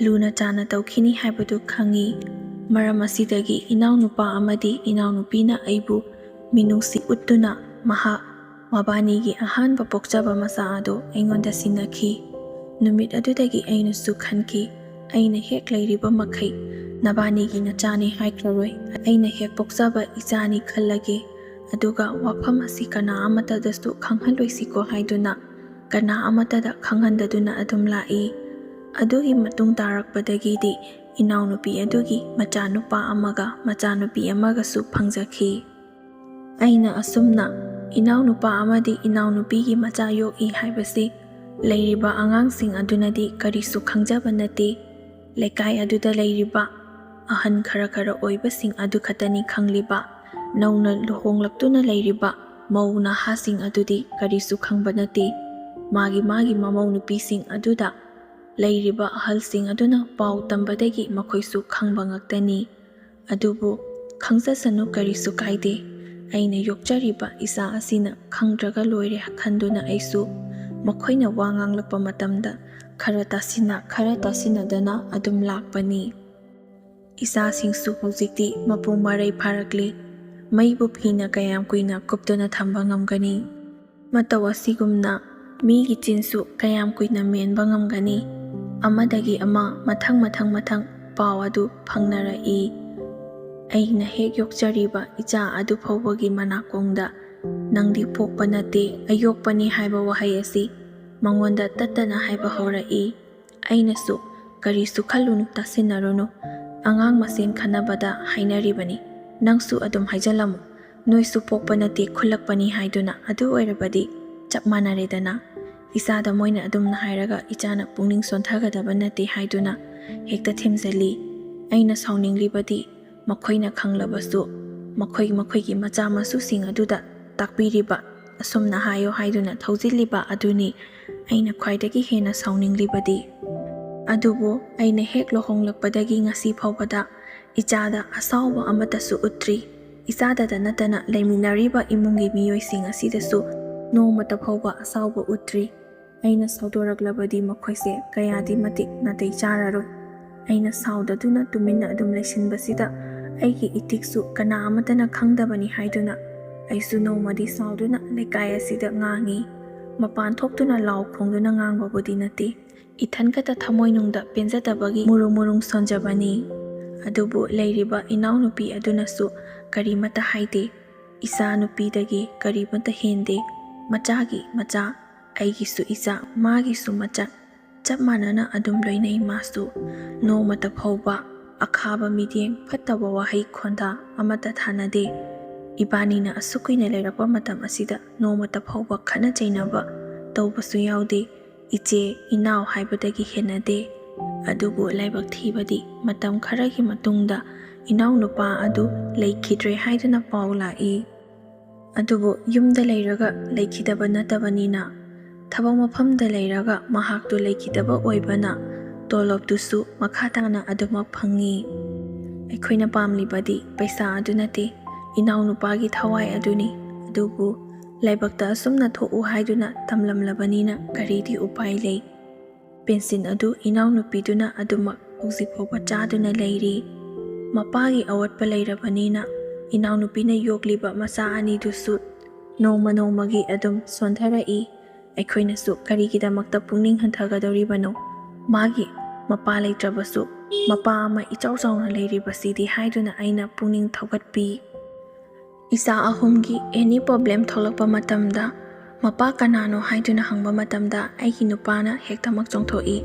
ꯂꯨꯅ ꯆꯥꯟꯅ ꯇꯧꯈꯤꯅꯤ ꯍꯥꯏꯕꯗꯨ ꯈꯪꯉꯤ꯫ ꯃꯔꯝ ꯑꯁꯤꯗꯒꯤ ꯏꯅꯥꯎꯅꯨꯄꯥ ꯑꯃꯗꯤ ꯏꯅꯥꯎꯅꯨꯄꯤꯅ ꯑꯩꯕꯨ ꯃꯤꯅꯨꯡꯁꯤ ꯎꯠꯇꯨꯅ ꯃꯕꯥꯅꯤꯒꯤ ꯑꯍꯥꯟꯕ ꯄꯣꯛꯆꯕ ꯃꯆꯥ ꯑꯗꯨ ꯑꯩꯉꯣꯟꯗ ꯁꯤꯟꯅꯈꯤ꯫ ꯅꯨꯃꯤꯠ ꯑꯗꯨꯗꯒꯤ ꯑꯩꯅꯁꯨ ꯈꯟꯈꯤ, ꯑꯩꯅ ꯍꯦꯛ ꯂꯩꯔꯤꯕ ꯃꯈꯩ ꯅꯕꯥꯅꯤꯒꯤ ꯅꯆꯥꯅꯤ ꯍꯥꯏꯈ꯭ꯔꯔꯣꯏ, ꯑꯩꯅ ꯍꯦꯛ ꯄꯣꯛꯆꯕ ꯏꯆꯥꯅꯤ ꯈꯜꯂꯒꯦ, ꯑꯗꯨꯒ ꯋꯥꯐꯝ ꯑꯁꯤ ꯀꯅꯥ ꯑꯃꯠꯇꯗꯁꯨ ꯈꯪꯍꯜꯂꯣꯏꯁꯤꯀꯣ ꯍꯥꯏꯗꯨꯅ ꯀꯅꯥ ꯑꯃꯠꯇꯗ ꯈꯪꯍꯟꯗꯗꯨꯅ ꯑꯗꯨꯝ ꯂꯥꯛꯏ꯫ ꯑꯗꯨꯒꯤ ꯃꯇꯨꯡ ꯇꯥꯔꯛꯄꯗꯒꯤꯗꯤ ꯏꯅꯥꯎꯅꯨꯄꯤ ꯑꯗꯨꯒꯤ ꯃꯆꯥꯅꯨꯄꯥ ꯑꯃꯒ ꯃꯆꯥꯅꯨꯄꯤ ꯑꯃꯒꯁꯨ ꯐꯪꯖꯈꯤ꯫ ꯑꯩꯅ ꯑꯁꯨꯝꯅ ꯏꯅꯥꯎꯅꯨꯄꯥ ꯑꯃꯗꯤ ꯏꯅꯥꯎꯅꯨꯄꯤꯒꯤ ꯃꯆꯥ ꯌꯣꯛꯏ ꯍꯥꯏꯕꯁꯤ ꯂꯩꯔꯤꯕ ꯑꯉꯥꯡꯁꯤꯡ ꯑꯗꯨꯅꯗꯤ ꯀꯔꯤꯁꯨ ꯈꯪꯖꯕ ꯅꯠꯇꯦ꯫ ꯂꯩꯀꯥꯏ ꯑꯗꯨꯗ ꯂꯩꯔꯤꯕ ꯑꯍꯟ ꯈꯔ ꯑꯣꯏꯕꯁꯤꯡ ꯑꯗꯨ ꯈꯛꯇꯅꯤ ꯈꯪꯂꯤꯕ꯫ ꯅꯧꯅ ꯂꯨꯍꯣꯡꯂꯛꯇꯨꯅ ꯂꯩꯔꯤꯕ ꯃꯧ ꯅꯍꯥꯁꯤꯡ ꯑꯗꯨꯗꯤ ꯀꯔꯤꯁꯨ ꯈꯪꯕ ꯅꯠꯇꯦ꯫ ꯃꯥꯒꯤ ꯃꯃꯧ ꯅꯨꯄꯤꯁꯤꯡ ꯑꯗꯨꯗ ꯂꯩꯔꯤꯕ ꯑꯍꯜꯁꯤꯡ ꯑꯗꯨꯅ ꯄꯥꯎ ꯇꯝꯕꯗꯒꯤ ꯃꯈꯣꯏꯁꯨ ꯈꯪꯕ ꯉꯥꯛꯇꯅꯤ꯫ ꯑꯗꯨꯕꯨ ꯈꯪꯖꯁꯅꯨ, ꯀꯔꯤꯁꯨ ꯀꯥꯏꯗꯦ, ꯑꯩꯅ ꯌꯣꯛꯆꯔꯤꯕ ꯏꯆꯥ ꯑꯁꯤꯅ ꯈꯪꯗ꯭ꯔꯒ ꯂꯣꯏꯔꯦ ꯈꯟꯗꯨꯅ ꯑꯩꯁꯨ ꯃꯈꯣꯏꯅ ꯋꯥ ꯉꯥꯡꯂꯛꯄ ꯃꯇꯝꯗ ꯈꯔ ꯇꯥꯁꯤꯟꯅꯗꯅ ꯑꯗꯨꯝ ꯂꯥꯛꯄꯅꯤ꯫ ꯏꯆꯥꯁꯤꯡꯁꯨ ꯍꯧꯖꯤꯛꯇꯤ ꯃꯄꯨꯡ ꯃꯔꯩ ꯐꯥꯔꯛꯂꯤ꯫ ꯃꯩꯕꯨ ꯐꯤꯅ ꯀꯌꯥꯝ ꯀꯨꯏꯅ ꯀꯨꯞꯇꯨꯅ ꯊꯝꯕ ꯉꯝꯒꯅꯤ? ꯃꯇꯧ ꯑꯁꯤꯒꯨꯝꯅ ꯃꯤꯒꯤ ꯆꯤꯟꯁꯨ ꯀꯌꯥꯝ ꯀꯨꯏꯅ ꯃꯦꯟꯕ ꯉꯝꯒꯅꯤ? ꯑꯃꯗꯒꯤ ꯑꯃ ꯃꯊꯪ ꯄꯥꯎ ꯑꯗꯨ ꯐꯪꯅꯔꯛꯏ꯫ ꯑꯩꯅ ꯍꯦꯛ ꯌꯣꯛꯆꯔꯤꯕ ꯏꯆꯥ ꯑꯗꯨ ꯐꯥꯎꯕꯒꯤ ꯃꯅꯥꯀꯣꯡꯗ "ꯅꯪꯗꯤ ꯄꯣꯛꯄ ꯅꯠꯇꯦ, ꯑꯌꯣꯛꯄꯅꯤ" ꯍꯥꯏꯕ ꯋꯥꯍꯩ ꯑꯁꯤ ꯃꯉꯣꯟꯗ ꯇꯠꯇꯅ ꯍꯥꯏꯕ ꯍꯧꯔꯛꯏ꯫ ꯑꯩꯅꯁꯨ "ꯀꯔꯤꯁꯨ ꯈꯜꯂꯨꯅꯨ, ꯇꯥꯁꯤꯟꯅꯔꯨꯅꯨ, ꯑꯉꯥꯡ ꯃꯁꯦꯟ ꯈꯟꯅꯕꯗ ꯍꯥꯏꯅꯔꯤꯕꯅꯤ, ꯅꯪꯁꯨ ꯑꯗꯨꯝ ꯍꯥꯏꯖꯜꯂꯝꯃꯨ, ꯅꯣꯏꯁꯨ ꯄꯣꯛꯄ ꯅꯠꯇꯦ, ꯈꯨꯜꯂꯛꯄꯅꯤ" ꯍꯥꯏꯗꯨꯅ "ꯑꯗꯨ ꯑꯣꯏꯔꯕꯗꯤ ꯆꯞ ꯃꯥꯟꯅꯔꯦꯗꯅ, ꯏꯆꯥꯗ ꯃꯣꯏꯅ ꯑꯗꯨꯝꯅ ꯍꯥꯏꯔꯒ ꯏꯆꯥꯅ ꯄꯨꯛꯅꯤꯡ ꯁꯣꯟꯊꯒꯗꯕ ꯅꯠꯇꯦ" ꯍꯥꯏꯗꯨꯅ ꯍꯦꯛꯇ ꯊꯦꯝꯖꯤꯜꯂꯤ꯫ ꯑꯩꯅ ꯁꯥꯎꯅꯤꯡꯂꯤꯕꯗꯤ ꯃꯈꯣꯏꯅ ꯈꯪꯂꯕꯁꯨ ꯃꯈꯣꯏꯒꯤ ꯃꯆꯥ ꯃꯁꯨꯁꯤꯡ ꯑꯗꯨꯗ ꯇꯥꯛꯄꯤꯔꯤꯕ, ꯑꯁꯨꯝꯅ ꯍꯥꯏꯌꯣ ꯍꯥꯏꯗꯨꯅ ꯊꯧꯖꯤꯜꯂꯤꯕ ꯑꯗꯨꯅꯤ ꯑꯩꯅ ꯈ꯭ꯋꯥꯏꯗꯒꯤ ꯍꯦꯟꯅ ꯁꯥꯎꯅꯤꯡꯂꯤꯕꯗꯤ꯫ ꯑꯗꯨꯕꯨ ꯑꯩꯅ ꯍꯦꯛ ꯂꯨꯍꯣꯡꯂꯛꯄꯗꯒꯤ ꯉꯁꯤ ꯐꯥꯎꯕꯗ ꯏꯆꯥꯗ ꯑꯁꯥꯎꯕ ꯑꯃꯠꯇꯁꯨ ꯎꯠꯇ꯭ꯔꯤ꯫ ꯏꯆꯥꯗꯇ ꯅꯠꯇꯅ ꯂꯩꯃꯤꯟꯅꯔꯤꯕ ꯏꯃꯨꯡꯒꯤ ꯃꯤꯑꯣꯏꯁꯤꯡ ꯑꯁꯤꯗꯁꯨ ꯅꯣꯡꯃꯇ ꯐꯥꯎꯕ ꯑꯁꯥꯎꯕ ꯎꯠꯇ꯭ꯔꯤ꯫ ꯑꯩꯅ ꯁꯥꯎꯗꯣꯔꯛꯂꯕꯗꯤ ꯃꯈꯣꯏꯁꯦ ꯀꯌꯥꯗꯤ ꯃꯇꯤꯛ ꯅꯥꯇꯩ ꯆꯥꯔꯔꯣꯏ꯫ ꯑꯩꯅ ꯁꯥꯎꯗꯗꯨꯅ ꯇꯨꯃꯤꯟꯅ ꯑꯗꯨꯝ ꯂꯩꯁꯤꯟꯕꯁꯤꯗ ꯑꯩꯒꯤ ꯏꯇꯤꯛꯁꯨ ꯀꯅꯥ ꯑꯃꯠꯇꯅ ꯈꯪꯗꯕꯅꯤ ꯍꯥꯏꯗꯨꯅ ꯑꯩꯁꯨ ꯅꯣꯡꯃꯗꯤ ꯁꯥꯎꯗꯨꯅ ꯂꯩꯀꯥꯏ ꯑꯁꯤꯗ ꯉꯥꯡꯉꯤ꯫ ꯃꯄꯥꯟ ꯊꯣꯛꯇꯨꯅ ꯂꯥꯎ ꯈꯣꯡꯗꯨꯅ ꯉꯥꯡꯕꯕꯨꯗꯤ ꯅꯠꯇꯦ, ꯏꯊꯟꯈꯇ ꯊꯃꯣꯏꯅꯨꯡꯗ ꯄꯦꯟꯖꯗꯕꯒꯤ ꯃꯨꯔꯨꯡ ꯁꯣꯟꯖꯕꯅꯤ꯫ ꯑꯗꯨꯕꯨ ꯂꯩꯔꯤꯕ ꯏꯅꯥꯎꯅꯨꯄꯤ ꯑꯗꯨꯅꯁꯨ ꯀꯔꯤꯃꯠꯇ ꯍꯥꯏꯗꯦ꯫ ꯏꯆꯥ ꯅꯨꯄꯤꯗꯒꯤ ꯀꯔꯤꯃꯠꯇ ꯍꯦꯟꯗꯦ, ꯃꯆꯥꯒꯤ ꯃꯆꯥ, ꯑꯩꯒꯤꯁꯨ ꯏꯆꯥ, ꯃꯥꯒꯤꯁꯨ ꯃꯆꯥ, ꯆꯞ ꯃꯥꯟꯅꯅ ꯑꯗꯨꯝ ꯂꯣꯏꯅꯩ꯫ ꯃꯥꯁꯨ ꯅꯣꯡꯃꯇ ꯐꯥꯎꯕ ꯑꯈꯥꯕ ꯃꯤꯠꯌꯦꯡ, ꯐꯠꯇꯕ ꯋꯥꯍꯩ ꯈꯣꯟꯊꯥ ꯑꯃꯠꯇ ꯊꯥꯅꯗꯦ꯫ ꯏꯕꯥꯅꯤꯅ ꯑꯁꯨꯛ ꯀꯨꯏꯅ ꯂꯩꯔꯛꯄ ꯃꯇꯝ ꯑꯁꯤꯗ ꯅꯣꯡꯃꯇ ꯐꯥꯎꯕ ꯈꯠꯅ ꯆꯩꯅꯕ ꯇꯧꯕꯁꯨ ꯌꯥꯎꯗꯦ꯫ ꯏꯆꯦ ꯏꯅꯥꯎ ꯍꯥꯏꯕꯗꯒꯤ ꯍꯦꯟꯅꯗꯦ꯫ ꯑꯗꯨꯕꯨ ꯂꯥꯏꯕꯛ ꯊꯤꯕꯗꯤ ꯃꯇꯝ ꯈꯔꯒꯤ ꯃꯇꯨꯡꯗ ꯏꯅꯥꯎꯅꯨꯄꯥ ꯑꯗꯨ ꯂꯩꯈꯤꯗ꯭ꯔꯦ ꯍꯥꯏꯗꯨꯅ ꯄꯥꯎ ꯂꯥꯛꯏ꯫ ꯑꯗꯨꯕꯨ ꯌꯨꯝꯗ ꯂꯩꯔꯒ ꯂꯩꯈꯤꯗꯕ ꯅꯠꯇꯕꯅꯤꯅ, ꯊꯕꯛ ꯃꯐꯝꯗ ꯂꯩꯔꯒ ꯃꯍꯥꯛꯇꯨ ꯂꯩꯈꯤꯗꯕ ꯑꯣꯏꯕꯅ ꯇꯣꯂꯣꯞꯇꯨꯁꯨ ꯃꯈꯥ ꯇꯥꯅ ꯑꯗꯨꯃꯛ ꯐꯪꯉꯤ꯫ ꯑꯩꯈꯣꯏꯅ ꯄꯥꯝꯂꯤꯕꯗꯤ ꯄꯩꯁꯥ ꯑꯗꯨ ꯅꯠꯇꯦ, ꯏꯅꯥꯎꯅꯨꯄꯥꯒꯤ ꯊꯋꯥꯏ ꯑꯗꯨꯅꯤ꯫ ꯑꯗꯨꯕꯨ ꯂꯥꯏꯕꯛꯇ ꯑꯁꯨꯝꯅ ꯊꯣꯛꯎ ꯍꯥꯏꯗꯨꯅ ꯇꯝꯂꯝꯂꯕꯅꯤꯅ ꯀꯔꯤꯗꯤ ꯎꯄꯥꯏ ꯂꯩ꯫ ꯄꯦꯟꯁꯤꯟ ꯑꯗꯨ ꯏꯅꯥꯎꯅꯨꯄꯤꯗꯨꯅ ꯑꯗꯨꯃꯛ ꯍꯧꯖꯤꯛ ꯐꯥꯎꯕ ꯆꯥꯗꯨꯅ ꯂꯩꯔꯤ꯫ ꯃꯄꯥꯒꯤ ꯑꯋꯥꯠꯄ ꯂꯩꯔꯕꯅꯤꯅ ꯏꯅꯥꯎꯅꯨꯄꯤꯅ ꯌꯣꯛꯂꯤꯕ ꯃꯆꯥ ꯑꯅꯤꯗꯨꯁꯨ ꯅꯣꯡꯃꯒꯤ ꯑꯗꯨꯝ ꯁꯣꯟꯊꯔꯛꯏ꯫ ꯑꯩꯈꯣꯏꯅꯁꯨ ꯀꯔꯤꯒꯤꯗꯃꯛꯇ ꯄꯨꯛꯅꯤꯡ ꯍꯟꯊꯒꯗꯧꯔꯤꯕꯅꯣ? ꯃꯥꯒꯤ ꯃꯄꯥ ꯂꯩꯇ꯭ꯔꯕꯁꯨ ꯃꯄꯥ ꯑꯃ ꯏꯆꯥꯎ ꯆꯥꯎꯅ ꯂꯩꯔꯤꯕꯁꯤꯗꯤ ꯍꯥꯏꯗꯨꯅ ꯑꯩꯅ ꯄꯨꯛꯅꯤꯡ ꯊꯧꯒꯠꯄꯤ꯫ ꯏꯆꯥ ꯑꯍꯨꯝꯒꯤ ꯑꯦꯅꯤ ꯄ꯭ꯔꯣꯕ꯭ꯂꯦꯝ ꯊꯣꯛꯂꯛꯄ ꯃꯇꯝꯗ ꯃꯄꯥ ꯀꯅꯥꯅꯣ ꯍꯥꯏꯗꯨꯅ ꯍꯪꯕ ꯃꯇꯝꯗ ꯑꯩꯒꯤ ꯅꯨꯄꯥꯅ ꯍꯦꯛꯇꯃꯛ ꯆꯣꯡꯊꯣꯛꯏ꯫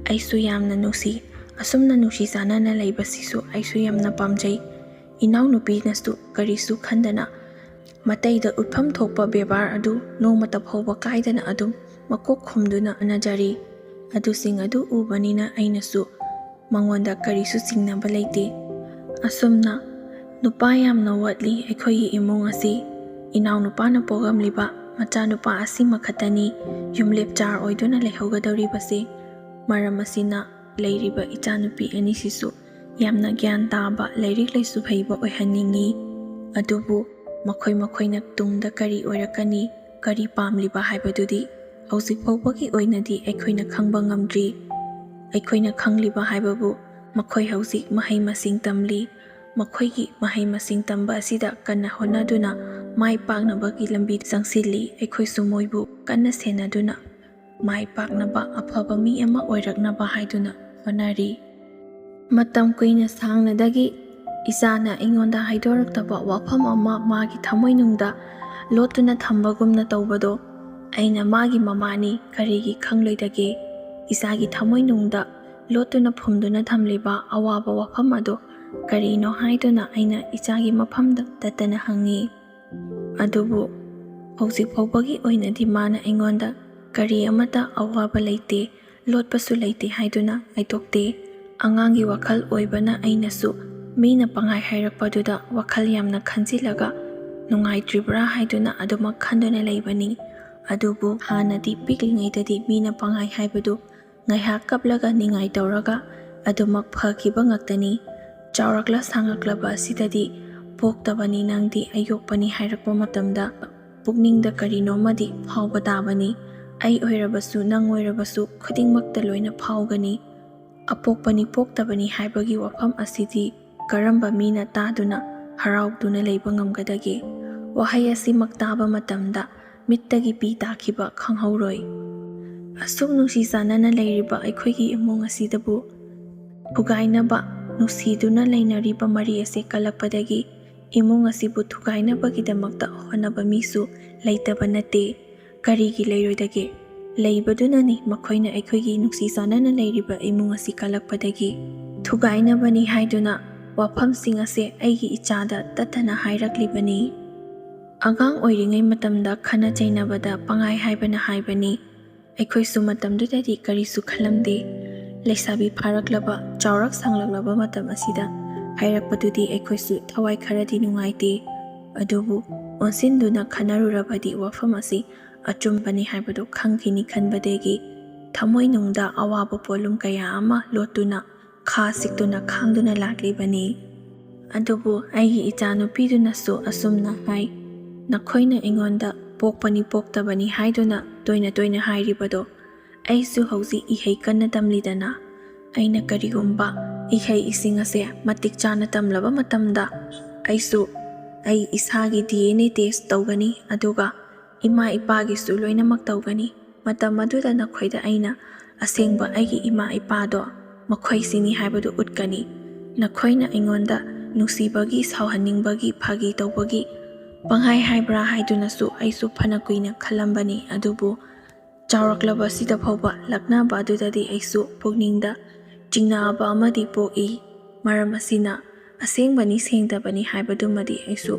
ꯑꯩꯁꯨ ꯌꯥꯝꯅ ꯅꯨꯡꯁꯤ꯫ ꯑꯁꯨꯝꯅ ꯅꯨꯡꯁꯤ ꯆꯥꯟꯅꯅ ꯂꯩꯕꯁꯤꯁꯨ ꯑꯩꯁꯨ ꯌꯥꯝꯅ ꯄꯥꯝꯖꯩ꯫ ꯏꯅꯥꯎꯅꯨꯄꯤꯅꯁꯨ ꯀꯔꯤꯁꯨ ꯈꯟꯗꯅ ꯃꯇꯩꯗ ꯎꯠꯐꯝ ꯊꯣꯛꯄ ꯕꯦꯕꯥꯔ ꯑꯗꯨ ꯅꯣꯡꯃꯇ ꯐꯥꯎꯕ ꯀꯥꯏꯗꯅ ꯑꯗꯨꯝ ꯃꯀꯣꯛ ꯈꯨꯝꯗꯨꯅ ꯍꯣꯠꯅꯖꯔꯤ꯫ ꯑꯗꯨꯁꯤꯡ ꯑꯗꯨ ꯎꯕꯅꯤꯅ ꯑꯩꯅꯁꯨ ꯃꯉꯣꯟꯗ ꯀꯔꯤꯁꯨ ꯆꯤꯡꯅꯕ ꯂꯩꯇꯦ꯫ ꯑꯁꯨꯝꯅ ꯅꯨꯄꯥ ꯌꯥꯝꯅ ꯋꯥꯠꯂꯤ ꯑꯩꯈꯣꯏꯒꯤ ꯏꯃꯨꯡ ꯑꯁꯤ꯫ ꯏꯅꯥꯎꯅꯨꯄꯥꯅ ꯄꯣꯛꯂꯝꯂꯤꯕ ꯃꯆꯥꯅꯨꯄꯥ ꯑꯁꯤꯃꯈꯛꯇꯅꯤ ꯌꯨꯝꯂꯦꯞꯆꯥꯔ ꯑꯣꯏꯗꯨꯅ ꯂꯩꯍꯧꯒꯗꯧꯔꯤꯕꯁꯦ꯫ ꯃꯔꯝ ꯑꯁꯤꯅ ꯂꯩꯔꯤꯕ ꯏꯆꯥꯅꯨꯄꯤ ꯑꯅꯤꯁꯤꯁꯨ ꯌꯥꯝꯅ ꯒ꯭ꯌꯥꯟ ꯇꯥꯕ, ꯂꯥꯏꯔꯤꯛ ꯂꯥꯏꯁꯨ ꯍꯩꯕ ꯑꯣꯏꯍꯟꯅꯤꯡꯉꯤ꯫ ꯑꯗꯨꯕꯨ ꯃꯈꯣꯏꯅ ꯇꯨꯡꯗ ꯀꯔꯤ ꯑꯣꯏꯔꯛꯀꯅꯤ, ꯀꯔꯤ ꯄꯥꯝꯂꯤꯕ ꯍꯥꯏꯕꯗꯨꯗꯤ ꯍꯧꯖꯤꯛ ꯐꯥꯎꯕꯒꯤ ꯑꯣꯏꯅꯗꯤ ꯑꯩꯈꯣꯏꯅ ꯈꯪꯕ ꯉꯝꯗ꯭ꯔꯤ꯫ ꯑꯩꯈꯣꯏꯅ ꯈꯪꯂꯤꯕ ꯍꯥꯏꯕꯕꯨ ꯃꯈꯣꯏ ꯍꯧꯖꯤꯛ ꯃꯍꯩ ꯃꯁꯤꯡ ꯇꯝꯂꯤ꯫ ꯃꯈꯣꯏꯒꯤ ꯃꯍꯩ ꯃꯁꯤꯡ ꯇꯝꯕ ꯑꯁꯤꯗ ꯀꯟꯅ ꯍꯣꯠꯅꯗꯨꯅ ꯃꯥꯏ ꯄꯥꯛꯅꯕꯒꯤ ꯂꯝꯕꯤ ꯆꯪꯁꯤꯜꯂꯤ꯫ ꯑꯩꯈꯣꯏꯁꯨ ꯃꯣꯏꯕꯨ ꯀꯟꯅ ꯁꯦꯟꯅꯗꯨꯅ ꯃꯥꯏ ꯄꯥꯛꯅꯕ, ꯑꯐꯕ ꯃꯤ ꯑꯃ ꯑꯣꯏꯔꯛꯅꯕ ꯍꯥꯏꯗꯨꯅ ꯍꯣꯠꯅꯔꯤ꯫ ꯃꯇꯝ ꯀꯨꯏꯅ ꯁꯥꯡꯅꯗꯒꯤ ꯏꯆꯥꯅ ꯑꯩꯉꯣꯟꯗ ꯍꯥꯏꯗꯣꯔꯛꯇꯕ ꯋꯥꯐꯝ ꯑꯃ ꯃꯥꯒꯤ ꯊꯃꯣꯏꯅꯨꯡꯗ ꯂꯣꯠꯇꯨꯅ ꯊꯝꯕꯒꯨꯝꯅ ꯇꯧꯕꯗꯣ ꯑꯩꯅ ꯃꯥꯒꯤ ꯃꯃꯥꯅꯤ, ꯀꯔꯤꯒꯤ ꯈꯪꯂꯣꯏꯗꯒꯦ? ꯏꯆꯥꯒꯤ ꯊꯃꯣꯏꯅꯨꯡꯗ ꯂꯣꯠꯇꯨꯅ ꯐꯨꯝꯗꯨꯅ ꯊꯝꯂꯤꯕ ꯑꯋꯥꯕ ꯋꯥꯐꯝ ꯑꯗꯣ ꯀꯔꯤꯅꯣ ꯍꯥꯏꯗꯨꯅ ꯑꯩꯅ ꯏꯆꯥꯒꯤ ꯃꯐꯝꯗ ꯇꯠꯇꯅ ꯍꯪꯉꯤ꯫ ꯑꯗꯨꯕꯨ ꯍꯧꯖꯤꯛ ꯐꯥꯎꯕꯒꯤ ꯑꯣꯏꯅꯗꯤ ꯃꯥꯅ ꯑꯩꯉꯣꯟꯗ ꯀꯔꯤ ꯑꯃꯠꯇ ꯑꯋꯥꯕ ꯂꯩꯇꯦ, ꯂꯣꯠꯄꯁꯨ ꯂꯩꯇꯦ ꯍꯥꯏꯗꯨꯅ ꯍꯥꯏꯗꯣꯛꯇꯦ꯫ ꯑꯉꯥꯡꯒꯤ ꯋꯥꯈꯜ ꯑꯣꯏꯕꯅ ꯑꯩꯅꯁꯨ ꯃꯤꯅ ꯄꯪꯍꯥꯏ ꯍꯥꯏꯔꯛꯄꯗꯨꯗ ꯋꯥꯈꯜ ꯌꯥꯝꯅ ꯈꯟꯖꯤꯜꯂꯒ ꯅꯨꯡꯉꯥꯏꯇ꯭ꯔꯤꯕ꯭ꯔꯥ ꯍꯥꯏꯗꯨꯅ ꯑꯗꯨꯃꯛ ꯈꯟꯗꯨꯅ ꯂꯩꯕꯅꯤ꯫ ꯑꯗꯨꯕꯨ ꯍꯥꯟꯅꯗꯤ ꯄꯤꯛꯂꯤꯉꯩꯗꯗꯤ ꯃꯤꯅ ꯄꯪꯍꯥꯏ ꯍꯥꯏꯕꯗꯨ ꯉꯥꯏꯍꯥꯛ ꯀꯞꯂꯒ ꯅꯤꯡꯉꯥꯏ ꯇꯧꯔꯒ ꯑꯗꯨꯃꯛ ꯐꯈꯤꯕ ꯉꯥꯛꯇꯅꯤ꯫ ꯆꯥꯎꯔꯛꯂ ꯁꯥꯡꯉꯛꯂꯕ ꯑꯁꯤꯗꯗꯤ ꯄꯣꯛꯇꯕꯅꯤ ꯅꯪꯗꯤ ꯑꯌꯣꯛꯄꯅꯤ ꯍꯥꯏꯔꯛꯄ ꯃꯇꯝꯗ ꯄꯨꯛꯅꯤꯡꯗ ꯀꯔꯤꯅꯣꯃꯗꯤ ꯐꯥꯎꯕ ꯇꯥꯕꯅꯤ꯫ ꯑꯩ ꯑꯣꯏꯔꯕꯁꯨ ꯅꯪ ꯑꯣꯏꯔꯕꯁꯨ ꯈꯨꯗꯤꯡꯃꯛꯇ ꯂꯣꯏꯅ ꯐꯥꯎꯒꯅꯤ꯫ ꯑꯄꯣꯛꯄꯅꯤ ꯄꯣꯛꯇꯕꯅꯤ ꯍꯥꯏꯕꯒꯤ ꯋꯥꯐꯝ ꯑꯁꯤꯗꯤ ꯀꯔꯝꯕ ꯃꯤꯅ ꯇꯥꯗꯨꯅ ꯍꯔꯥꯎꯗꯨꯅ ꯂꯩꯕ ꯉꯝꯒꯗꯒꯦ? ꯋꯥꯍꯩ ꯑꯁꯤꯃꯛ ꯇꯥꯕ ꯃꯇꯝꯗ ꯃꯤꯠꯇꯒꯤ ꯄꯤ ꯇꯥꯈꯤꯕ ꯈꯪꯍꯧꯔꯣꯏ꯫ ꯑꯁꯨꯛ ꯅꯨꯡꯁꯤ ꯆꯥꯟꯅꯅ ꯂꯩꯔꯤꯕ ꯑꯩꯈꯣꯏꯒꯤ ꯏꯃꯨꯡ ꯑꯁꯤꯗꯕꯨ ꯊꯨꯒꯥꯏꯅꯕ ꯅꯨꯡꯁꯤꯗꯨꯅ ꯂꯩꯅꯔꯤꯕ ꯃꯔꯤ ꯑꯁꯤ ꯀꯜꯂꯛꯄꯗꯒꯤ ꯏꯃꯨꯡ ꯑꯁꯤꯕꯨ ꯊꯨꯒꯥꯏꯅꯕꯒꯤꯗꯃꯛꯇ ꯍꯣꯠꯅꯕ ꯃꯤꯁꯨ ꯂꯩꯇꯕ ꯅꯠꯇꯦ꯫ ꯀꯔꯤꯒꯤ ꯂꯩꯔꯣꯏꯗꯒꯦ? ꯂꯩꯕꯗꯨꯅꯅꯤ ꯃꯈꯣꯏꯅ ꯑꯩꯈꯣꯏꯒꯤ ꯅꯨꯡꯁꯤ ꯆꯥꯟꯅꯅ ꯂꯩꯔꯤꯕ ꯏꯃꯨꯡ ꯑꯁꯤ ꯀꯜꯂꯛꯄꯗꯒꯤ ꯊꯨꯒꯥꯏꯅꯕꯅꯤ ꯍꯥꯏꯗꯨꯅ ꯋꯥꯐꯝꯁꯤꯡ ꯑꯁꯦ ꯑꯩꯒꯤ ꯏꯆꯥꯗ ꯇꯠꯇꯅ ꯍꯥꯏꯔꯛꯂꯤꯕꯅꯤ꯫ ꯑꯉꯥꯡ ꯑꯣꯏꯔꯤꯉꯩ ꯃꯇꯝꯗ ꯈꯟꯅ ꯆꯩꯅꯕꯗ ꯄꯪꯍꯥꯏ ꯍꯥꯏꯕꯅ ꯍꯥꯏꯕꯅꯤ꯫ ꯑꯩꯈꯣꯏꯁꯨ ꯃꯇꯝꯗꯨꯗꯗꯤ ꯀꯔꯤꯁꯨ ꯈꯜꯂꯝꯗꯦ꯫ ꯂꯩꯁꯥꯕꯤ ꯐꯥꯔꯛꯂꯕ ꯆꯥꯎꯔꯛ ꯁꯥꯡꯂꯛꯂꯕ ꯃꯇꯝ ꯑꯁꯤꯗ ꯍꯥꯏꯔꯛꯄꯗꯨꯗꯤ ꯑꯩꯈꯣꯏꯁꯨ ꯊꯋꯥꯏ ꯈꯔꯗꯤ ꯅꯨꯡꯉꯥꯏꯇꯦ꯫ ꯑꯗꯨꯕꯨ ꯑꯣꯟꯁꯤꯟꯗꯨꯅ ꯈꯟꯅꯔꯨꯔꯕꯗꯤ ꯋꯥꯐꯝ ꯑꯁꯤ ꯑꯆꯨꯝꯕꯅꯤ ꯍꯥꯏꯕꯗꯨ ꯈꯪꯈꯤꯅꯤ ꯈꯟꯕꯗꯒꯤ ꯊꯃꯣꯏꯅꯨꯡꯗ ꯑꯋꯥꯕ ꯄꯣꯠꯂꯨꯝ ꯀꯌꯥ ꯑꯃ ꯂꯣꯠꯇꯨꯅ ꯈꯥ ꯁꯤꯛꯇꯨꯅ ꯈꯥꯡꯗꯨꯅ ꯂꯥꯛꯂꯤꯕꯅꯤ꯫ ꯑꯗꯨꯕꯨ ꯑꯩꯒꯤ ꯏꯆꯥꯅꯨꯄꯤꯗꯨꯅꯁꯨ ꯑꯁꯨꯝꯅ ꯍꯥꯏ, ꯅꯈꯣꯏꯅ ꯑꯩꯉꯣꯟꯗ ꯄꯣꯛꯄꯅꯤ ꯄꯣꯛꯇꯕꯅꯤ ꯍꯥꯏꯗꯨꯅ ꯇꯣꯏꯅ ꯇꯣꯏꯅ ꯍꯥꯏꯔꯤꯕꯗꯣ ꯑꯩꯁꯨ ꯍꯧꯖꯤꯛ ꯏꯍꯩ ꯀꯟꯅ ꯇꯝꯂꯤꯗꯅ꯫ ꯑꯩꯅ ꯀꯔꯤꯒꯨꯝꯕ ꯏꯍꯩ ꯏꯁꯤꯡ ꯑꯁꯦ ꯃꯇꯤꯛ ꯆꯥꯅ ꯇꯝꯂꯕ ꯃꯇꯝꯗ ꯑꯩꯁꯨ ꯑꯩ ꯏꯁꯥꯒꯤ DNA ꯇꯦꯁ ꯇꯧꯒꯅꯤ, ꯑꯗꯨꯒ ꯏꯃꯥ ꯏꯄꯥꯒꯤꯁꯨ ꯂꯣꯏꯅꯃꯛ ꯇꯧꯒꯅꯤ꯫ ꯃꯇꯝ ꯑꯗꯨꯗ ꯅꯈꯣꯏꯗ ꯑꯩꯅ ꯑꯁꯦꯡꯕ ꯑꯩꯒꯤ ꯏꯃꯥ ꯏꯄꯥꯗꯣ ꯃꯈꯣꯏꯁꯤꯅꯤ ꯍꯥꯏꯕꯗꯨ ꯎꯠꯀꯅꯤ꯫ ꯅꯈꯣꯏꯅ ꯑꯩꯉꯣꯟꯗ ꯅꯨꯡꯁꯤꯕꯒꯤ, ꯁꯥꯎꯍꯟꯅꯤꯡꯕꯒꯤ, ꯐꯥꯒꯤ ꯇꯧꯕꯒꯤ ꯄꯪꯍꯥꯏ ꯍꯥꯏꯕ꯭ꯔꯥ ꯍꯥꯏꯗꯨꯅꯁꯨ ꯑꯩꯁꯨ ꯐꯅ ꯀꯨꯏꯅ ꯈꯜꯂꯝꯕꯅꯤ꯫ ꯑꯗꯨꯕꯨ ꯆꯥꯎꯔꯛꯂꯕ ꯑꯁꯤꯗ ꯐꯥꯎꯕ ꯂꯛꯅꯕ ꯑꯗꯨꯗꯗꯤ ꯑꯩꯁꯨ ꯄꯨꯛꯅꯤꯡꯗ ꯆꯤꯡꯅꯕ ꯑꯃꯗꯤ ꯄꯣꯛꯏ꯫ ꯃꯔꯝ ꯑꯁꯤꯅ ꯑꯁꯦꯡꯕꯅꯤ ꯁꯦꯡꯗꯕꯅꯤ ꯍꯥꯏꯕꯗꯨꯃꯗꯤ ꯑꯩꯁꯨ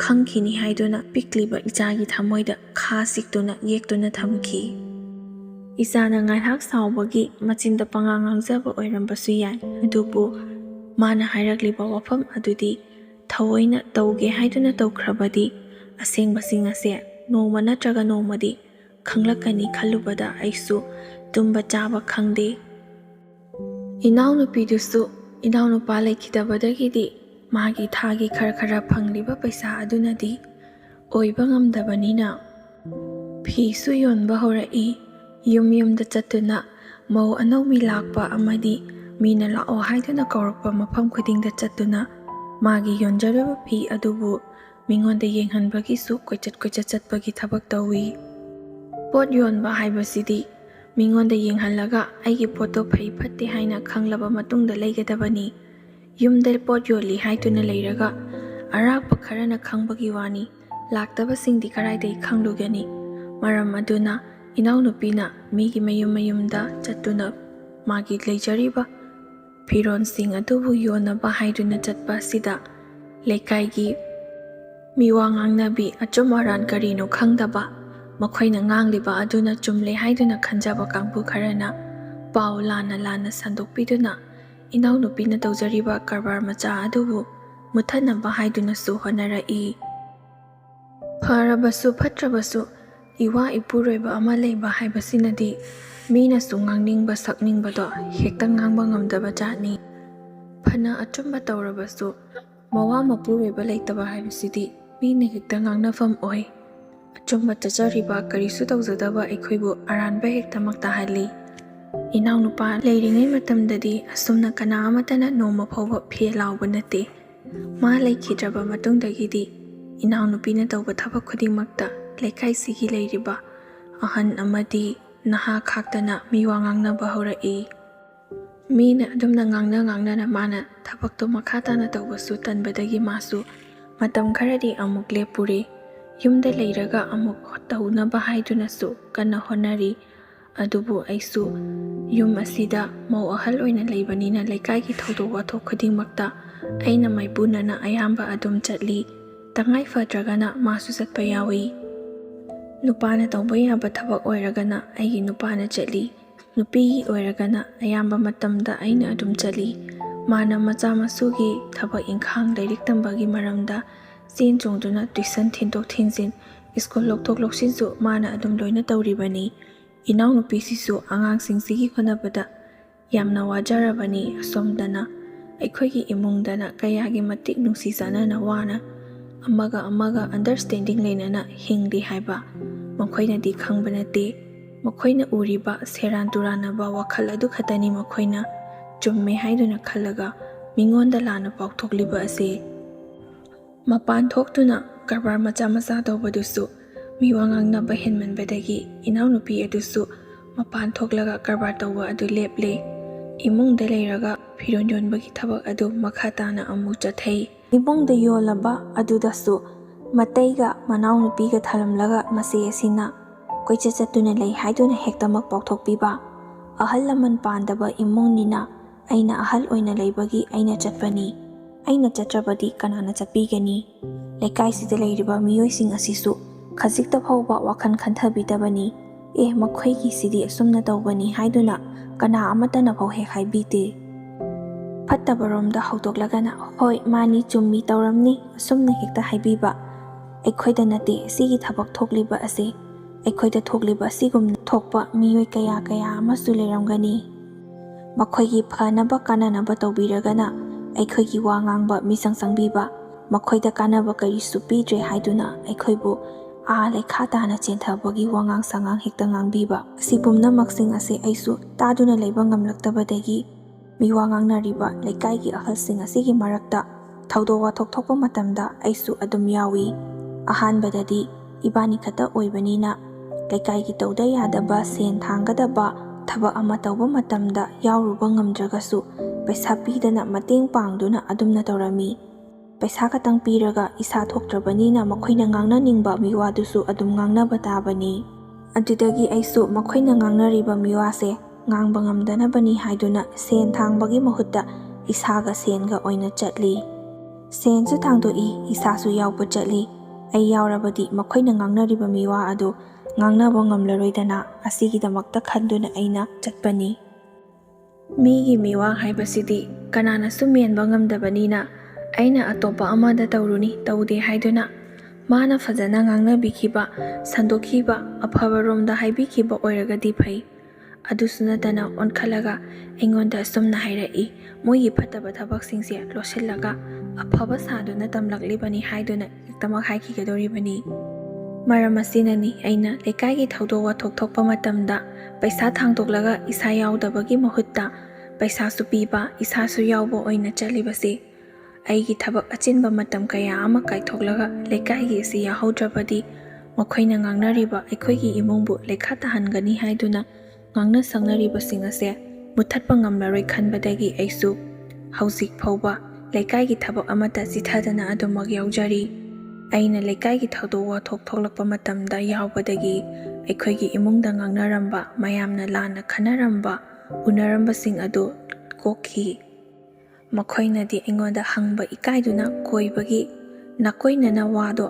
ꯈꯪꯈꯤꯅꯤ ꯍꯥꯏꯗꯨꯅ ꯄꯤꯛꯂꯤꯕ ꯏꯆꯥꯒꯤ ꯊꯃꯣꯏꯗ ꯈꯥ ꯁꯤꯛꯇꯨꯅ ꯌꯦꯛꯇꯨꯅ ꯊꯝꯈꯤ꯫ ꯏꯆꯥꯅ ꯉꯥꯏꯍꯥꯛ ꯁꯥꯎꯕꯒꯤ ꯃꯆꯤꯟꯗ ꯄꯉꯥꯡ ꯉꯥꯡꯖꯕ ꯑꯣꯏꯔꯝꯕꯁꯨ ꯌꯥꯏ꯫ ꯑꯗꯨꯕꯨ ꯃꯥꯅ ꯍꯥꯏꯔꯛꯂꯤꯕ ꯋꯥꯐꯝ ꯑꯗꯨꯗꯤ ꯊꯑꯣꯏꯅ ꯇꯧꯒꯦ ꯍꯥꯏꯗꯨꯅ ꯇꯧꯈ꯭ꯔꯕꯗꯤ ꯑꯁꯦꯡꯕꯁꯤꯡ ꯑꯁꯦ ꯅꯣꯡꯃ ꯅꯠꯇ꯭ꯔꯒ ꯅꯣꯡꯃꯗꯤ ꯈꯪꯂꯛꯀꯅꯤ ꯈꯜꯂꯨꯕꯗ ꯑꯩꯁꯨ ꯇꯨꯝꯕ ꯆꯥꯕ ꯈꯪꯗꯦ꯫ ꯏꯅꯥꯎꯅꯨꯄꯤꯗꯨꯁꯨ ꯏꯅꯥꯎꯅꯨꯄꯥ ꯂꯩꯈꯤꯗꯕꯗꯒꯤꯗꯤ ꯃꯥꯒꯤ ꯊꯥꯒꯤ ꯈꯔ ꯈꯔ ꯐꯪꯂꯤꯕ ꯄꯩꯁꯥ ꯑꯗꯨꯅꯗꯤ ꯑꯣꯏꯕ ꯉꯝꯗꯕꯅꯤꯅ ꯐꯤꯁꯨ ꯌꯣꯟꯕ ꯍꯧꯔꯛꯏ꯫ ꯌꯨꯝ ꯌꯨꯝꯗ ꯆꯠꯇꯨꯅ ꯃꯧ ꯑꯅꯧꯕꯤ ꯂꯥꯛꯄ ꯑꯃꯗꯤ ꯃꯤꯅ ꯂꯥꯛꯑꯣ ꯍꯥꯏꯗꯨꯅ ꯀꯧꯔꯛꯄ ꯃꯐꯝ ꯈꯨꯗꯤꯡꯗ ꯆꯠꯇꯨꯅ ꯃꯥꯒꯤ ꯌꯣꯟꯖꯔꯤꯕ ꯐꯤ ꯑꯗꯨꯕꯨ ꯃꯤꯉꯣꯟꯗ ꯌꯦꯡꯍꯟꯕꯒꯤꯁꯨ ꯀꯣꯏꯆꯠ ꯀꯣꯏꯆꯠ ꯆꯠꯄꯒꯤ ꯊꯕꯛ ꯇꯧꯏ꯫ ꯄꯣꯠ ꯌꯣꯟꯕ ꯍꯥꯏꯕꯁꯤꯗꯤ ꯃꯤꯉꯣꯟꯗ ꯌꯦꯡꯍꯜꯂꯒ ꯑꯩꯒꯤ ꯄꯣꯠꯇꯣ ꯐꯩ ꯐꯠꯇꯦ ꯍꯥꯏꯅ ꯈꯪꯂꯕ ꯃꯇꯨꯡꯗ ꯂꯩꯒꯗꯕꯅꯤ꯫ ꯌꯨꯝꯗ ꯄꯣꯠ ꯌꯣꯜꯂꯤ ꯍꯥꯏꯗꯨꯅ ꯂꯩꯔꯒ ꯑꯔꯥꯛꯄ ꯈꯔꯅ ꯈꯪꯕꯒꯤ ꯋꯥꯅꯤ, ꯂꯥꯛꯇꯕꯁꯤꯡꯗꯤ ꯀꯔꯥꯏꯗꯒꯤ ꯈꯪꯂꯨꯒꯅꯤ? ꯃꯔꯝ ꯑꯗꯨꯅ ꯏꯅꯥꯎꯅꯨꯄꯤꯅ ꯃꯤꯒꯤ ꯃꯌꯨꯝ ꯃꯌꯨꯝꯗ ꯆꯠꯇꯨꯅ ꯃꯥꯒꯤ ꯂꯩꯖꯔꯤꯕ ꯐꯤꯔꯣꯟꯁꯤꯡ ꯑꯗꯨꯕꯨ ꯌꯣꯟꯅꯕ ꯍꯥꯏꯗꯨꯅ ꯆꯠꯄ ꯑꯁꯤꯗ ꯂꯩꯀꯥꯏꯒꯤ ꯃꯤꯋꯥ ꯉꯥꯡꯅꯕꯤ, ꯑꯆꯨꯝ ꯑꯔꯥꯟ ꯀꯔꯤꯅꯣ ꯈꯪꯗꯕ, ꯃꯈꯣꯏꯅ ꯉꯥꯡꯂꯤꯕ ꯑꯗꯨꯅ ꯆꯨꯝꯂꯦ ꯍꯥꯏꯗꯨꯅ ꯈꯟꯖꯕ ꯀꯥꯡꯕꯨ ꯈꯔꯅ ꯄꯥꯎ ꯂꯥꯟꯅ ꯂꯥꯟꯅ ꯁꯟꯗꯣꯛꯄꯤꯗꯨꯅ ꯏꯅꯥꯎꯅꯨꯄꯤꯅ ꯇꯧꯖꯔꯤꯕ ꯀꯔꯕꯥꯔ ꯃꯆꯥ ꯑꯗꯨꯕꯨ ꯃꯨꯠꯊꯠꯅꯕ ꯍꯥꯏꯗꯨꯅꯁꯨ ꯍꯣꯠꯅꯔꯛꯏ꯫ ꯐꯔꯕꯁꯨ ꯐꯠꯇ꯭ꯔꯕꯁꯨ ꯏꯋꯥ ꯏꯄꯨꯔꯣꯏꯕ ꯑꯃ ꯂꯩꯕ ꯍꯥꯏꯕꯁꯤꯅꯗꯤ ꯃꯤꯅꯁꯨ ꯉꯥꯡꯅꯤꯡꯕ ꯁꯛꯅꯤꯡꯕꯗꯣ ꯍꯦꯛꯇ ꯉꯥꯡꯕ ꯉꯝꯗꯕ ꯖꯥꯠꯅꯤ꯫ ꯐꯅ ꯑꯆꯨꯝꯕ ꯇꯧꯔꯕꯁꯨ ꯃꯋꯥ ꯃꯄꯨꯔꯣꯏꯕ ꯂꯩꯇꯕ ꯍꯥꯏꯕꯁꯤꯗꯤ ꯃꯤꯅ ꯍꯦꯛꯇ ꯉꯥꯡꯅꯐꯝ ꯑꯣꯏ꯫ ꯑꯆꯨꯝꯕ ꯆꯠꯆꯔꯤꯕ ꯀꯔꯤꯁꯨ ꯇꯧꯖꯗꯕ ꯑꯩꯈꯣꯏꯕꯨ ꯑꯔꯥꯟꯕ ꯍꯦꯛꯇꯃꯛ ꯇꯥꯍꯜꯂꯤ꯫ ꯏꯅꯥꯎꯅꯨꯄꯥ ꯂꯩꯔꯤꯉꯩ ꯃꯇꯝꯗꯗꯤ ꯑꯁꯨꯝꯅ ꯀꯅꯥ ꯑꯃꯠꯇꯅ ꯅꯣꯡꯃ ꯐꯥꯎꯕ ꯐꯦ ꯂꯥꯎꯕ ꯅꯠꯇꯦ꯫ ꯃꯥ ꯂꯩꯈꯤꯗ꯭ꯔꯕ ꯃꯇꯨꯡꯗꯒꯤꯗꯤ ꯏꯅꯥꯎꯅꯨꯄꯤꯅ ꯇꯧꯕ ꯊꯕꯛ ꯈꯨꯗꯤꯡꯃꯛꯇ ꯂꯩꯀꯥꯏꯁꯤꯒꯤ ꯂꯩꯔꯤꯕ ꯑꯍꯟ ꯑꯃꯗꯤ ꯅꯍꯥ ꯈꯥꯛꯇꯅ ꯃꯤꯋꯥ ꯉꯥꯡꯅꯕ ꯍꯧꯔꯛꯏ꯫ ꯃꯤꯅ ꯑꯗꯨꯝꯅ ꯉꯥꯡꯅ ꯃꯥꯅ ꯊꯕꯛꯇꯣ ꯃꯈꯥ ꯇꯥꯅ ꯇꯧꯕꯁꯨ ꯇꯟꯕꯗꯒꯤ ꯃꯥꯁꯨ ꯃꯇꯝ ꯈꯔꯗꯤ ꯑꯃꯨꯛ ꯂꯦꯞꯄꯨꯔꯦ꯫ ꯌꯨꯝꯗ ꯂꯩꯔꯒ ꯑꯃꯨꯛ ꯇꯧꯅꯕ ꯍꯥꯏꯗꯨꯅꯁꯨ ꯀꯟꯅ ꯍꯣꯠꯅꯔꯤ꯫ ꯑꯗꯨꯕꯨ ꯑꯩꯁꯨ ꯌꯨꯝ ꯑꯁꯤꯗ ꯃꯧ ꯑꯍꯜ ꯑꯣꯏꯅ ꯂꯩꯕꯅꯤꯅ ꯂꯩꯀꯥꯏꯒꯤ ꯊꯧꯗꯣꯛ ꯋꯥꯊꯣꯛ ꯈꯨꯗꯤꯡꯃꯛꯇ ꯑꯩꯅ ꯃꯥꯏꯄꯨꯅꯅ ꯑꯌꯥꯝꯕ ꯑꯗꯨꯝ ꯆꯠꯂꯤ꯫ ꯇꯉꯥꯏ ꯐꯗ꯭ꯔꯒꯅ ꯃꯥꯁꯨ ꯆꯠꯄ ꯌꯥꯎꯏ꯫ ꯅꯨꯄꯥꯅ ꯇꯧꯕ ꯌꯥꯕ ꯊꯕꯛ ꯑꯣꯏꯔꯒꯅ ꯑꯩꯒꯤ ꯅꯨꯄꯥꯅ ꯆꯠꯂꯤ, ꯅꯨꯄꯤꯒꯤ ꯑꯣꯏꯔꯒꯅ ꯑꯌꯥꯝꯕ ꯃꯇꯝꯗ ꯑꯩꯅ ꯑꯗꯨꯝ ꯆꯠꯂꯤ꯫ ꯃꯥꯅ ꯃꯆꯥ ꯃꯁꯨꯒꯤ ꯊꯕꯛ ꯏꯪꯈꯥꯡ ꯂꯥꯏꯔꯤꯛ ꯇꯝꯕꯒꯤ ꯃꯔꯝꯗ ꯆꯦꯟ ꯆꯣꯡꯗꯨꯅ ꯇꯨꯏꯁꯟ ꯊꯤꯟꯗꯣꯛ ꯊꯤꯟꯖꯤꯟ ꯁ꯭ꯀꯨꯜ ꯂꯧꯊꯣꯛ ꯂꯧꯁꯤꯟꯁꯨ ꯃꯥꯅ ꯑꯗꯨꯝ ꯂꯣꯏꯅ ꯇꯧꯔꯤꯕꯅꯤ꯫ ꯏꯅꯥꯎꯅꯨꯄꯤꯁꯤꯁꯨ ꯑꯉꯥꯡꯁꯤꯡꯁꯤꯒꯤ ꯍꯣꯠꯅꯕꯗ ꯌꯥꯝꯅ ꯋꯥꯖꯔꯕꯅꯤ꯫ ꯑꯁꯣꯝꯗꯅ ꯑꯩꯈꯣꯏꯒꯤ ꯏꯃꯨꯡꯗꯅ ꯀꯌꯥꯒꯤ ꯃꯇꯤꯛ ꯅꯨꯡꯁꯤ ꯆꯥꯟꯅꯅ ꯋꯥꯅ ꯑꯃꯒ ꯑꯟꯗꯔꯁꯇꯦꯟꯗꯤꯡ ꯂꯩꯅꯅ ꯍꯤꯡꯂꯤ ꯍꯥꯏꯕ ꯃꯈꯣꯏꯅꯗꯤ ꯈꯪꯕ ꯅꯠꯇꯦ꯫ ꯃꯈꯣꯏꯅ ꯎꯔꯤꯕ ꯁꯦꯔꯥꯟ ꯇꯨꯔꯥꯟꯅꯕ ꯋꯥꯈꯜ ꯑꯗꯨ ꯈꯛꯇꯅꯤ ꯃꯈꯣꯏꯅ ꯆꯨꯝꯃꯦ ꯍꯥꯏꯗꯨꯅ ꯈꯜꯂꯒ ꯃꯤꯉꯣꯟꯗ ꯂꯥꯟꯅ ꯄꯥꯎꯊꯣꯛꯂꯤꯕ ꯑꯁꯤ꯫ ꯃꯄꯥꯟ ꯊꯣꯛꯇꯨꯅ ꯀꯔꯕꯥꯔ ꯃꯆꯥ ꯃꯆꯥ ꯇꯧꯕꯗꯨꯁꯨ ꯃꯤꯋꯥ ꯉꯥꯡꯅꯕ ꯍꯦꯟꯃꯟꯕꯗꯒꯤ ꯏꯅꯥꯎꯅꯨꯄꯤ ꯑꯗꯨꯁꯨ ꯃꯄꯥꯟ ꯊꯣꯛꯂꯒ ꯀꯔꯕꯥꯔ ꯇꯧꯕ ꯑꯗꯨ ꯂꯦꯞꯂꯦ꯫ ꯏꯃꯨꯡꯗ ꯂꯩꯔꯒ ꯐꯤꯔꯣꯜ ꯌꯣꯟꯕꯒꯤ ꯊꯕꯛ ꯑꯗꯨ ꯃꯈꯥ ꯇꯥꯅ ꯑꯃꯨꯛ ꯆꯠꯊꯩ꯫ ꯏꯃꯨꯡꯗ ꯌꯣꯜꯂꯕ ꯑꯗꯨꯗꯁꯨ ꯃꯇꯩꯒ ꯃꯅꯥꯎꯅꯨꯄꯤꯒ ꯊꯂꯝꯂꯒ ꯃꯆꯦ ꯑꯁꯤꯅ ꯀꯣꯏꯆꯠ ꯆꯠꯇꯨꯅ ꯂꯩ ꯍꯥꯏꯗꯨꯅ ꯍꯦꯛꯇꯃꯛ ꯄꯥꯎꯊꯣꯛꯄꯤꯕ꯫ ꯑꯍꯜ ꯂꯃꯟ ꯄꯥꯟꯗꯕ ꯏꯃꯨꯡꯅꯤꯅ ꯑꯩꯅ ꯑꯍꯜ ꯑꯣꯏꯅ ꯂꯩꯕꯒꯤ ꯑꯩꯅ ꯆꯠꯄꯅꯤ, ꯑꯩꯅ ꯆꯠꯇ꯭ꯔꯕꯗꯤ ꯀꯅꯥꯅ ꯆꯠꯄꯤꯒꯅꯤ? ꯂꯩꯀꯥꯏꯁꯤꯗ ꯂꯩꯔꯤꯕ ꯃꯤꯑꯣꯏꯁꯤꯡ ꯑꯁꯤꯁꯨ ꯈꯖꯤꯛꯇ ꯐꯥꯎꯕ ꯋꯥꯈꯜ ꯈꯟꯊꯕꯤꯗꯕꯅꯤ꯫ ꯃꯈꯣꯏꯒꯤꯁꯤꯗꯤ ꯑꯁꯨꯝꯅ ꯇꯧꯕꯅꯤ ꯍꯥꯏꯗꯨꯅ ꯀꯅꯥ ꯑꯃꯠꯇꯅꯐꯥꯎ ꯍꯦꯛ ꯍꯥꯏꯕꯤꯗꯦ꯫ ꯐꯠꯇꯕꯔꯣꯝꯗ ꯍꯧꯗꯣꯛꯂꯒꯅ ꯍꯣꯏ ꯃꯥꯅꯤ ꯆꯨꯝꯃꯤ ꯇꯧꯔꯝꯅꯤ ꯑꯁꯨꯝꯅ ꯍꯦꯛꯇ ꯍꯥꯏꯕꯤꯕ꯫ ꯑꯩꯈꯣꯏꯗ ꯅꯠꯇꯦ ꯁꯤꯒꯤ ꯊꯕꯛ ꯊꯣꯛꯂꯤꯕ ꯑꯁꯤ, ꯑꯩꯈꯣꯏꯗ ꯊꯣꯛꯂꯤꯕ ꯑꯁꯤꯒꯨꯝꯅ ꯊꯣꯛꯄ ꯃꯤꯑꯣꯏ ꯀꯌꯥ ꯑꯃꯁꯨ ꯂꯩꯔꯝꯒꯅꯤ꯫ ꯃꯈꯣꯏꯒꯤ ꯐꯅꯕ ꯀꯥꯟꯅꯅꯕ ꯇꯧꯕꯤꯔꯒꯅ ꯑꯩꯈꯣꯏꯒꯤ ꯋꯥ ꯉꯥꯡꯕ ꯃꯤꯆꯪ ꯆꯪꯕꯤꯕ, ꯃꯈꯣꯏꯗ ꯀꯥꯟꯅꯕ ꯀꯔꯤꯁꯨ ꯄꯤꯗ꯭ꯔꯦ ꯍꯥꯏꯗꯨꯅ ꯑꯩꯈꯣꯏꯕꯨ ꯂꯩꯈꯥ ꯇꯥꯅ ꯆꯦꯟꯊꯕꯒꯤ ꯋꯥꯉꯥꯡ ꯁꯉꯥꯡ ꯍꯦꯛꯇ ꯉꯥꯡꯕꯤꯕ꯫ ꯑꯁꯤ ꯄꯨꯝꯅꯃꯛꯁꯤꯡ ꯑꯁꯤ ꯑꯩꯁꯨ ꯇꯥꯗꯨꯅ ꯂꯩꯕ ꯉꯝꯂꯛꯇꯕꯗꯒꯤ ꯃꯤꯋꯥ ꯉꯥꯡꯅꯔꯤꯕ ꯂꯩꯀꯥꯏꯒꯤ ꯑꯍꯜꯁꯤꯡ ꯑꯁꯤꯒꯤ ꯃꯔꯛꯇ ꯊꯧꯗꯣꯛ ꯋꯥꯊꯣꯛ ꯊꯣꯛꯄ ꯃꯇꯝꯗ ꯑꯩꯁꯨ ꯑꯗꯨꯝ ꯌꯥꯎꯏ꯫ ꯑꯍꯥꯟꯕꯗꯗꯤ ꯏꯕꯥꯅꯤ ꯈꯛꯇ ꯑꯣꯏꯕꯅꯤꯅ ꯂꯩꯀꯥꯏꯒꯤ ꯇꯧꯗ ꯌꯥꯗꯕ ꯁꯦꯟ ꯊꯥꯡꯒꯗꯕ ꯊꯕꯛ ꯑꯃ ꯇꯧꯕ ꯃꯇꯝꯗ ꯌꯥꯎꯔꯨꯕ ꯉꯝꯗ꯭ꯔꯒꯁꯨ ꯄꯩꯁꯥ ꯄꯤꯗꯅ ꯃꯇꯦꯡ ꯄꯥꯡꯗꯨꯅ ꯑꯗꯨꯝꯅ ꯇꯧꯔꯝꯃꯤ꯫ ꯄꯩꯁా ꯈꯛꯇꯪ ꯄꯤꯔꯒ ꯏꯁꯥ ꯊꯣꯛꯇ꯭ꯔꯕꯅꯤꯅ ꯃꯈꯣꯏꯅ ꯉꯥꯡꯅꯅꯤꯡꯕ ꯃꯤꯋꯥꯗꯨꯁꯨ ꯑꯗꯨꯝ ꯉꯥꯡꯅꯕ taabani꯫ ꯑꯗꯨꯗꯒꯤ ꯑꯩꯁꯨ ꯃꯈꯣꯏꯅ ꯉꯥꯡꯅꯔꯤꯕ ꯃꯤꯋꯥꯁꯦ ꯉꯥꯡꯕ ꯉꯝꯗꯅꯕꯅꯤ ꯍꯥꯏꯗꯨꯅ ꯁꯦꯟ ꯊꯥꯡꯕꯒꯤ ꯃꯍꯨꯠꯇ ꯏꯁꯥꯒ ꯁꯦꯟꯒ ꯑꯣꯏꯅ ꯆꯠꯂꯤ꯫ ꯁꯦꯟꯁꯨ ꯊꯥꯡꯗꯣꯛꯏ, ꯏꯁꯥꯁꯨ ꯌꯥꯎꯕ ꯆꯠꯂꯤ꯫ ꯑꯩ ꯌꯥꯎꯔꯕꯗꯤ ꯃꯈꯣꯏꯅ ꯉꯥꯡꯅꯔꯤꯕ ꯃꯤꯋꯥ ꯑꯗꯨ ꯉꯥꯡꯅꯕ ꯉꯝꯂꯔꯣꯏꯗꯅ ꯑꯁꯤꯒꯤꯗꯃꯛꯇ ꯈꯟꯗꯨꯅ ꯑꯩꯅ ꯆꯠꯄꯅꯤ꯫ ꯃꯤꯒꯤ ꯃꯤꯋꯥ ꯍꯥꯏꯕꯁꯤꯗꯤ ꯀꯅꯥꯅꯁꯨ ꯃꯦꯟꯕ ꯉꯝꯗꯕꯅꯤꯅ ꯑꯩꯅ ꯑꯇꯣꯞꯄ ꯑꯃꯗ ꯇꯧꯔꯨꯅꯤ ꯇꯧꯗꯦ ꯍꯥꯏꯗꯨꯅ ꯃꯥꯅ ꯐꯖꯅ ꯉꯥꯡꯅꯕꯤꯈꯤꯕ, ꯁꯟꯗꯣꯛꯈꯤꯕ, ꯑꯐꯕꯔꯣꯝꯗ ꯍꯥꯏꯕꯤꯈꯤꯕ ꯑꯣꯏꯔꯒꯗꯤ ꯐꯩ꯫ ꯑꯗꯨꯁꯨ ꯅꯠꯇꯅ ꯑꯣꯟꯈꯠꯂꯒ ꯑꯩꯉꯣꯟꯗ ꯑꯁꯨꯝꯅ ꯍꯥꯏꯔꯛꯏ, ꯃꯣꯏꯒꯤ ꯐꯠꯇꯕ ꯊꯕꯛꯁꯤꯡꯁꯦ ꯂꯣꯠꯁꯤꯜꯂꯒ ꯑꯐꯕ ꯁꯥꯗꯨꯅ ꯇꯝꯂꯛꯂꯤꯕꯅꯤ ꯍꯥꯏꯗꯨꯅ ꯍꯦꯛꯇꯃꯛ ꯍꯥꯏꯈꯤꯒꯗꯧꯔꯤꯕꯅꯤ꯫ ꯃꯔꯝ ꯑꯁꯤꯅꯅꯤ ꯑꯩꯅ ꯂꯩꯀꯥꯏꯒꯤ ꯊꯧꯗꯣꯛ ꯋꯥꯊꯣꯛ ꯊꯣꯛꯄ ꯃꯇꯝꯗ ꯄꯩꯁꯥ ꯊꯥꯡꯗꯣꯛꯂꯒ ꯏꯁꯥ ꯌꯥꯎꯗꯕꯒꯤ ꯃꯍꯨꯠꯇ ꯄꯩꯁꯥꯁꯨ ꯄꯤꯕ, ꯏꯁꯥꯁꯨꯌꯥꯎꯕ ꯑꯣꯏꯅ ꯆꯠꯂꯤꯕꯁꯤ꯫ ꯑꯩꯒꯤ ꯊꯕꯛ ꯑꯆꯤꯟꯕ ꯃꯇꯝ ꯀꯌꯥ ꯑꯃ ꯀꯥꯏꯊꯣꯛꯂꯒ ꯂꯩꯀꯥꯏꯒꯤ ꯑꯁꯤ ꯌꯥꯍꯧꯗ꯭ꯔꯕꯗꯤ ꯃꯈꯣꯏꯅ ꯉꯥꯡꯅꯔꯤꯕ ꯑꯩꯈꯣꯏꯒꯤ ꯏꯃꯨꯡꯕꯨ ꯂꯩꯈꯥ ꯇꯥꯍꯟꯒꯅꯤ ꯍꯥꯏꯗꯨꯅ ꯉꯥꯡꯅ ꯁꯪꯅꯔꯤꯕꯁꯤꯡ ꯑꯁꯦ ꯃꯨꯠꯊꯠꯄ ꯉꯝꯂꯔꯣꯏ ꯈꯟꯕꯗꯒꯤ ꯑꯩꯁꯨ ꯍꯧꯖꯤꯛ ꯐꯥꯎꯕ ꯂꯩꯀꯥꯏꯒꯤ ꯊꯕꯛ ꯑꯃꯠꯇ ꯆꯤꯊꯗꯅ ꯑꯗꯨꯃꯛ ꯌꯥꯎꯖꯔꯤ꯫ ꯑꯩꯅ ꯂꯩꯀꯥꯏꯒꯤ ꯊꯧꯗꯣꯛ ꯋꯥꯊꯣꯛ ꯊꯣꯛꯂꯛꯄ ꯃꯇꯝꯗ ꯌꯥꯎꯕꯗꯒꯤ ꯑꯩꯈꯣꯏꯒꯤ ꯏꯃꯨꯡꯗ ꯉꯥꯡꯅꯔꯝꯕ, ꯃꯌꯥꯝꯅ ꯂꯥꯟꯅ ꯈꯟꯅꯔꯝꯕ, ꯎꯅꯔꯝꯕꯁꯤꯡ ꯑꯗꯨ ꯀꯣꯛꯈꯤ꯫ ꯃꯈꯣꯏꯅꯗꯤ ꯑꯩꯉꯣꯟꯗ ꯍꯪꯕ ꯏꯀꯥꯏꯗꯨꯅ ꯀꯣꯏꯕꯒꯤ ꯅꯥꯀꯣꯏꯅꯅ ꯋꯥꯗꯣ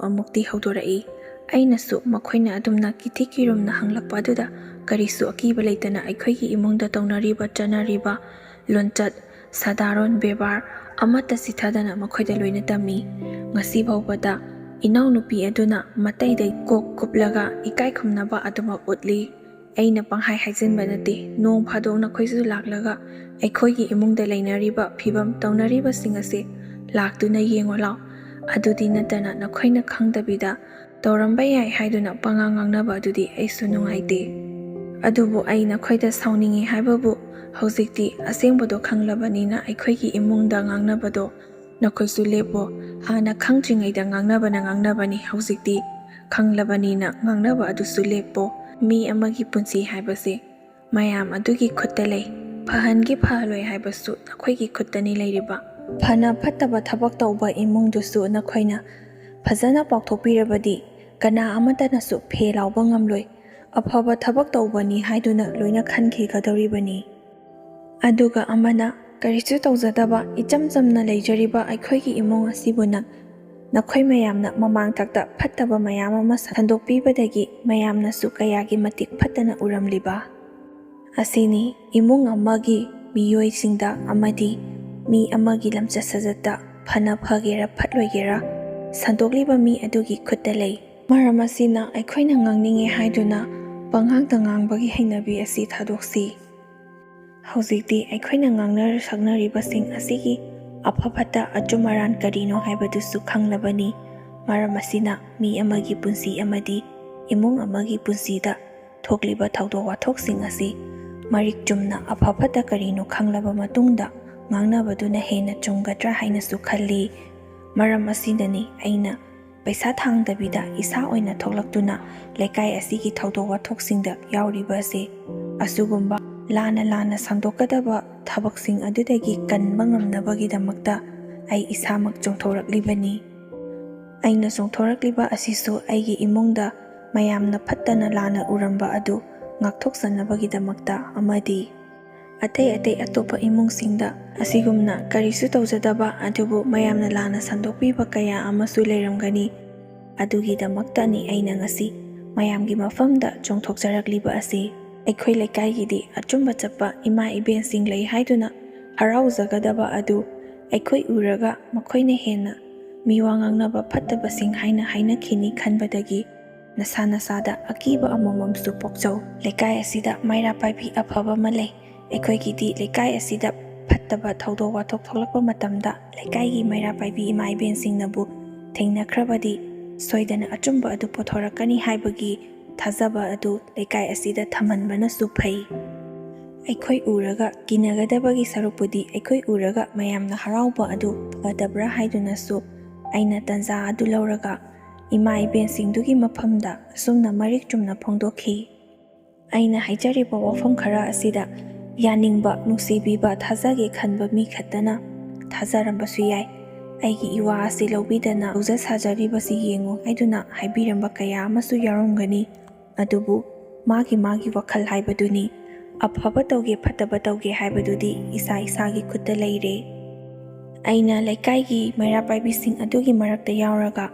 ꯑꯃꯨꯛꯇꯤ ꯍꯧꯗꯣꯔꯛꯏ꯫ ꯑꯩꯅꯁꯨ ꯃꯈꯣꯏꯅ ꯑꯗꯨꯝꯅ ꯀꯤꯊꯤ ꯀꯤꯔꯨꯝꯅ ꯍꯪꯂꯛꯄ ꯑꯗꯨꯗ ꯀꯔꯤꯁꯨ ꯑꯀꯤꯕ ꯂꯩꯇꯅ ꯑꯩꯈꯣꯏꯒꯤ ꯏꯃꯨꯡꯗ ꯇꯧꯅꯔꯤꯕ ꯆꯠꯅꯔꯤꯕ ꯂꯣꯟꯆꯠ ꯁꯥꯗꯥꯔꯣꯟ ꯕꯦꯕꯥꯔ ꯑꯃꯠꯇ ꯆꯤꯊꯗꯅ ꯃꯈꯣꯏꯗ ꯂꯣꯏꯅ ꯇꯝꯃꯤ꯫ ꯉꯁꯤ ꯐꯥꯎꯕꯗ ꯏꯅꯥꯎꯅꯨꯄꯤ ꯑꯗꯨꯅ ꯃꯇꯩꯗ ꯀꯣꯛ ꯀꯨꯞꯂꯒ ꯏꯀꯥꯏ ꯈꯨꯝꯅꯕ ꯑꯗꯨꯃꯛ ꯎꯠꯂꯤ꯫ ꯑꯩꯅ ꯄꯪꯍꯥꯏ ꯍꯥꯏꯖꯤꯟꯕ ꯅꯠꯇꯦ, ꯅꯣꯡ ꯐꯥꯗꯣꯛ ꯅꯈꯣꯏꯁꯨ ꯂꯥꯛꯂꯒ ꯑꯩꯈꯣꯏꯒꯤ ꯏꯃꯨꯡꯗ ꯂꯩꯅꯔꯤꯕ ꯐꯤꯕꯝ ꯇꯧꯅꯔꯤꯕꯁꯤꯡ ꯑꯁꯤ ꯂꯥꯛꯇꯨꯅ ꯌꯦꯡꯉꯣ ꯂꯥꯎ꯫ ꯑꯗꯨꯗꯤ ꯅꯠꯇꯅ ꯅꯈꯣꯏꯅ ꯈꯪꯗꯕꯤꯗ ꯇꯧꯔꯝꯕ ꯌꯥꯏ ꯍꯥꯏꯗꯨꯅ ꯄꯉꯥꯡ ꯉꯥꯡꯅꯕ ꯑꯗꯨꯗꯤ ꯑꯩꯁꯨ ꯅꯨꯡꯉꯥꯏꯇꯦ꯫ ꯑꯗꯨꯕꯨ ꯑꯩ ꯅꯈꯣꯏꯗ ꯁꯥꯎꯅꯤꯡꯉꯤ ꯍꯥꯏꯕꯕꯨ ꯍꯧꯖꯤꯛꯇꯤ ꯑꯁꯦꯡꯕꯗꯣ ꯈꯪꯂꯕꯅꯤꯅ ꯑꯩꯈꯣꯏꯒꯤ ꯏꯃꯨꯡꯗ ꯉꯥꯡꯅꯕꯗꯣ ꯅꯈꯣꯏꯁꯨ ꯂꯦꯞꯄꯣ꯫ ꯍꯥꯟꯅ ꯈꯪꯗ꯭ꯔꯤꯉꯩꯗ ꯉꯥꯡꯅꯕꯅꯤ, ꯍꯧꯖꯤꯛꯇꯤ ꯈꯪꯂꯕꯅꯤꯅ ꯉꯥꯡꯅꯕ ꯑꯗꯨꯁꯨ ꯂꯦꯞꯄꯣ꯫ ꯃꯤ ꯑꯃꯒꯤ ꯄꯨꯟꯁꯤ ꯍꯥꯏꯕꯁꯦ ꯃꯌꯥꯝ ꯑꯗꯨꯒꯤ ꯈꯨꯠꯇ ꯂꯩ꯫ ꯐꯍꯟꯒꯦ ꯐꯍꯜꯂꯣꯏ ꯍꯥꯏꯕꯁꯨ ꯅꯈꯣꯏꯒꯤ ꯈꯨꯠꯇꯅꯤ ꯂꯩꯔꯤꯕ꯫ ꯐꯅ ꯐꯠꯇꯕ ꯊꯕꯛ ꯇꯧꯕ ꯏꯃꯨꯡꯗꯨꯁꯨ ꯅꯈꯣꯏꯅ ꯐꯖꯅ ꯄꯥꯎꯊꯣꯛꯄꯤꯔꯕꯗꯤ ꯀꯅꯥ ꯑꯃꯠꯇꯅꯁꯨ ꯐꯦ ꯂꯥꯎꯕ ꯉꯝꯂꯣꯏ꯫ ꯑꯐꯕ ꯊꯕꯛ ꯇꯧꯕꯅꯤ ꯍꯥꯏꯗꯨꯅ ꯂꯣꯏꯅ ꯈꯟꯈꯤꯒꯗꯧꯔꯤꯕꯅꯤ꯫ ꯑꯗꯨꯒ ꯑꯃꯅ ꯀꯔꯤꯁꯨ ꯇꯧꯖꯗꯕ ꯏꯆꯝ ꯆꯝꯅ ꯂꯩꯖꯔꯤꯕ ꯑꯩꯈꯣꯏꯒꯤ ꯏꯃꯨꯡ ꯑꯁꯤꯕꯨꯅ ꯅꯈꯣꯏ ꯃꯌꯥꯝꯅ ꯃꯃꯥꯡꯊꯛꯇ ꯐꯠꯇꯕ ꯃꯌꯥꯝ ꯑꯃ ꯁꯟꯗꯣꯛꯄꯤꯕꯗꯒꯤ ꯃꯌꯥꯝꯅꯁꯨ ꯀꯌꯥꯒꯤ ꯃꯇꯤꯛ ꯐꯠꯇꯅ ꯎꯔꯝꯂꯤꯕ ꯑꯁꯤꯅꯤ꯫ ꯏꯃꯨꯡ ꯑꯃꯒꯤ ꯃꯤꯑꯣꯏꯁꯤꯡꯗ ꯑꯃꯗꯤ ꯃꯤ ꯑꯃꯒꯤ ꯂꯝꯆꯠ ꯁꯥꯖꯠꯇ ꯐꯅ ꯐꯒꯦꯔꯥ ꯐꯠꯂꯣꯏꯒꯦꯔꯥ ꯁꯟꯗꯣꯛꯂꯤꯕ ꯃꯤ ꯑꯗꯨꯒꯤ ꯈꯨꯠꯇ ꯂꯩ꯫ ꯃꯔꯝ ꯑꯁꯤꯅ ꯑꯩꯈꯣꯏꯅ ꯉꯥꯡꯅꯤꯡꯉꯦ ꯍꯥꯏꯗꯨꯅ ꯄꯪꯉꯥꯡꯇ ꯉꯥꯡꯕꯒꯤ ꯍꯩꯅꯕꯤ ꯑꯁꯤ ꯊꯥꯗꯣꯛꯁꯤ꯫ ꯍꯧꯖꯤꯛꯇꯤ ꯑꯩꯈꯣꯏꯅ ꯉꯥꯡꯅ ꯁꯛꯅꯔꯤꯕꯁꯤꯡ ꯑꯁꯤꯒꯤ ꯑꯐ ꯐꯠꯇ ꯑꯆꯨꯝ ꯑꯔꯥꯟ ꯀꯔꯤꯅꯣ ꯍꯥꯏꯕꯗꯨꯁꯨ ꯈꯪꯂꯕꯅꯤ꯫ ꯃꯔꯝ ꯑꯁꯤꯅ ꯃꯤ ꯑꯃꯒꯤ ꯄꯨꯟꯁꯤ ꯑꯃꯗꯤ ꯏꯃꯨꯡ ꯑꯃꯒꯤ ꯄꯨꯟꯁꯤꯗ ꯊꯣꯛꯂꯤꯕ ꯊꯧꯗꯣꯛ ꯋꯥꯊꯣꯛꯁꯤꯡ ꯑꯁꯤ ꯃꯔꯤꯛ ꯆꯨꯝꯅ ꯑꯐ ꯐꯠꯇ ꯀꯔꯤꯅꯣ ꯈꯪꯂꯕ ꯃꯇꯨꯡꯗ ꯉꯥꯡꯅꯕꯗꯨꯅ ꯍꯦꯟꯅ ꯆꯨꯝꯒꯗ꯭ꯔꯥ ꯍꯥꯏꯅꯁꯨ ꯈꯜꯂꯤ꯫ ꯃꯔꯝ ꯑꯁꯤꯅꯅꯤ ꯑꯩꯅ ꯄꯩꯁꯥ ꯊꯥꯡꯗꯕꯤꯗ ꯏꯁꯥ ꯑꯣꯏꯅ ꯊꯣꯛꯂꯛꯇꯨꯅ ꯂꯩꯀꯥꯏ ꯑꯁꯤꯒꯤ ꯊꯧꯗꯣꯛ ꯋꯥꯊꯣꯛꯁꯤꯡꯗ ꯌꯥꯎꯔꯤꯕ ꯑꯁꯤ ꯑꯁꯤꯒꯨꯝꯕ ꯂꯥꯟꯅ ꯁꯥꯡꯗꯣꯛꯀꯗꯕ ꯊꯕꯛꯁꯤꯡ ꯑꯗꯨꯗꯒꯤ ꯀꯟꯕ ꯉꯝꯅꯕꯒꯤꯗꯃꯛꯇ ꯑꯩ ꯏꯁꯥꯃꯛ ꯆꯣꯡꯊꯣꯔꯛꯂꯤꯕꯅꯤ꯫ ꯑꯩꯅ ꯆꯣꯡꯊꯣꯔꯛꯂꯤꯕ ꯑꯁꯤꯁꯨ ꯑꯩꯒꯤ ꯏꯃꯨꯡꯗ ꯃꯌꯥꯝꯅ ꯐꯠꯇꯅ ꯂꯥꯟꯅ ꯎꯔꯝꯕ ꯑꯗꯨ ꯉꯥꯛꯊꯣꯛꯆꯅꯕꯒꯤꯗꯃꯛꯇ ꯑꯃꯗꯤ ꯑꯇꯩ ꯑꯇꯣꯞꯄ ꯏꯃꯨꯡꯁꯤꯡꯗ ꯑꯁꯤꯒꯨꯝꯅ ꯀꯔꯤꯁꯨ ꯇꯧꯖꯗꯕ ꯑꯗꯨꯕꯨ ꯃꯌꯥꯝꯅ ꯂꯥꯟꯅ ꯁꯟꯗꯣꯛꯄꯤꯕ ꯀꯌꯥ ꯑꯃꯁꯨ ꯂꯩꯔꯝꯒꯅꯤ꯫ ꯑꯗꯨꯒꯤꯗꯃꯛꯇꯅꯤ ꯑꯩꯅ ꯉꯁꯤ ꯃꯌꯥꯝꯒꯤ ꯃꯐꯝꯗ ꯆꯣꯡꯊꯣꯛꯆꯔꯛꯂꯤꯕ ꯑꯁꯤ꯫ ꯑꯩꯈꯣꯏ ꯂꯩꯀꯥꯏꯒꯤꯗꯤ ꯑꯆꯨꯝꯕ ꯆꯠꯄ ꯏꯃꯥ ꯏꯕꯦꯟꯁꯤꯡ ꯂꯩ ꯍꯥꯏꯗꯨꯅ ꯍꯔꯥꯎꯖꯒꯗꯕ ꯑꯗꯨ ꯑꯩꯈꯣꯏ ꯎꯔꯒ ꯃꯈꯣꯏꯅ ꯍꯦꯟꯅ ꯃꯤꯋꯥ ꯉꯥꯡꯅꯕ ꯐꯠꯇꯕꯁꯤꯡ ꯍꯥꯏꯅꯈꯤꯅꯤ ꯈꯟꯕꯗꯒꯤ ꯅꯁꯥꯗ ꯑꯀꯤꯕ ꯑꯃꯃꯝꯁꯨ ꯄꯣꯛꯆꯧ꯫ ꯂꯩꯀꯥꯏ ꯑꯁꯤꯗ ꯃꯩꯔꯥ ꯄꯥꯏꯕꯤ ꯑꯐꯕ ꯑꯃ ꯂꯩ꯫ ꯑꯩꯈꯣꯏꯒꯤꯗꯤ ꯂꯩꯀꯥꯏ ꯑꯁꯤꯗ ꯐꯠꯇꯕ ꯊꯧꯗꯣꯛ ꯋꯥꯊꯣꯛ ꯊꯣꯛꯂꯛꯄ ꯃꯇꯝꯗ ꯂꯩꯀꯥꯏꯒꯤ ꯃꯩꯔꯥ ꯄꯥꯏꯕꯤ ꯏꯃꯥ ꯏꯕꯦꯟꯁꯤꯡꯅꯕꯨ ꯊꯦꯡꯅꯈ꯭ꯔꯕꯗꯤ ꯁꯣꯏꯗꯅ ꯑꯆꯨꯝꯕ ꯑꯗꯨ ꯄꯨꯊꯣꯔꯛꯀꯅꯤ ꯍꯥꯏꯕꯒꯤ ꯊꯥꯖꯕ ꯑꯗꯨ ꯂꯩꯀꯥꯏ ꯑꯁꯤꯗ ꯊꯝꯍꯟꯕꯅꯁꯨ ꯐꯩ꯫ ꯑꯩꯈꯣꯏ ꯎꯔꯒ ꯀꯤꯅꯒꯗꯕꯒꯤ ꯁꯔꯨꯛꯄꯨꯗꯤ ꯑꯩꯈꯣꯏ ꯎꯔꯒ ꯃꯌꯥꯝꯅ ꯍꯔꯥꯎꯕ ꯑꯗꯨ ꯐꯗꯕ꯭ꯔꯥ ꯍꯥꯏꯗꯨꯅꯁꯨ ꯑꯩꯅ ꯇꯟꯖꯥ ꯑꯗꯨ ꯂꯧꯔꯒ ꯏꯃꯥ ꯏꯕꯦꯟꯁꯤꯡꯗꯨꯒꯤ ꯃꯐꯝꯗ ꯑꯁꯨꯝꯅ ꯃꯔꯤꯛ ꯆꯨꯝꯅ ꯐꯣꯡꯗꯣꯛꯈꯤ꯫ ꯑꯩꯅ ꯍꯥꯏꯖꯔꯤꯕ ꯋꯥꯐꯝ ꯈꯔ ꯑꯁꯤꯗ ꯌꯥꯅꯤꯡꯕ, ꯅꯨꯡꯁꯤꯕꯤꯕ, ꯊꯥꯖꯒꯦ ꯈꯟꯕ ꯃꯤ ꯈꯛꯇꯅ ꯊꯥꯖꯔꯝꯕꯁꯨ ꯌꯥꯏ꯫ ꯑꯩꯒꯤ ꯏꯋꯥ ꯑꯁꯤ ꯂꯧꯕꯤꯗꯅ ꯂꯧꯖ ꯁꯥꯖꯔꯤꯕꯁꯤ ꯌꯦꯡꯉꯨ ꯍꯥꯏꯗꯨꯅ ꯍꯥꯏꯕꯤꯔꯝꯕ ꯀꯌꯥ ꯑꯃꯁꯨ ꯌꯥꯎꯔꯝꯒꯅꯤ꯫ ꯑꯗꯨꯕꯨ ꯃꯥꯒꯤ ꯋꯥꯈꯜ ꯍꯥꯏꯕꯗꯨꯅꯤ꯫ ꯑꯐꯕ ꯇꯧꯒꯦ ꯐꯠꯇꯕ ꯇꯧꯒꯦ ꯍꯥꯏꯕꯗꯨꯗꯤ ꯏꯁꯥꯒꯤ ꯈꯨꯠꯇ ꯂꯩꯔꯦ꯫ ꯑꯩꯅ ꯂꯩꯀꯥꯏꯒꯤ ꯃꯩꯔꯥ ꯄꯥꯏꯕꯤꯁꯤꯡ ꯑꯗꯨꯒꯤ ꯃꯔꯛꯇ ꯌꯥꯎꯔꯒ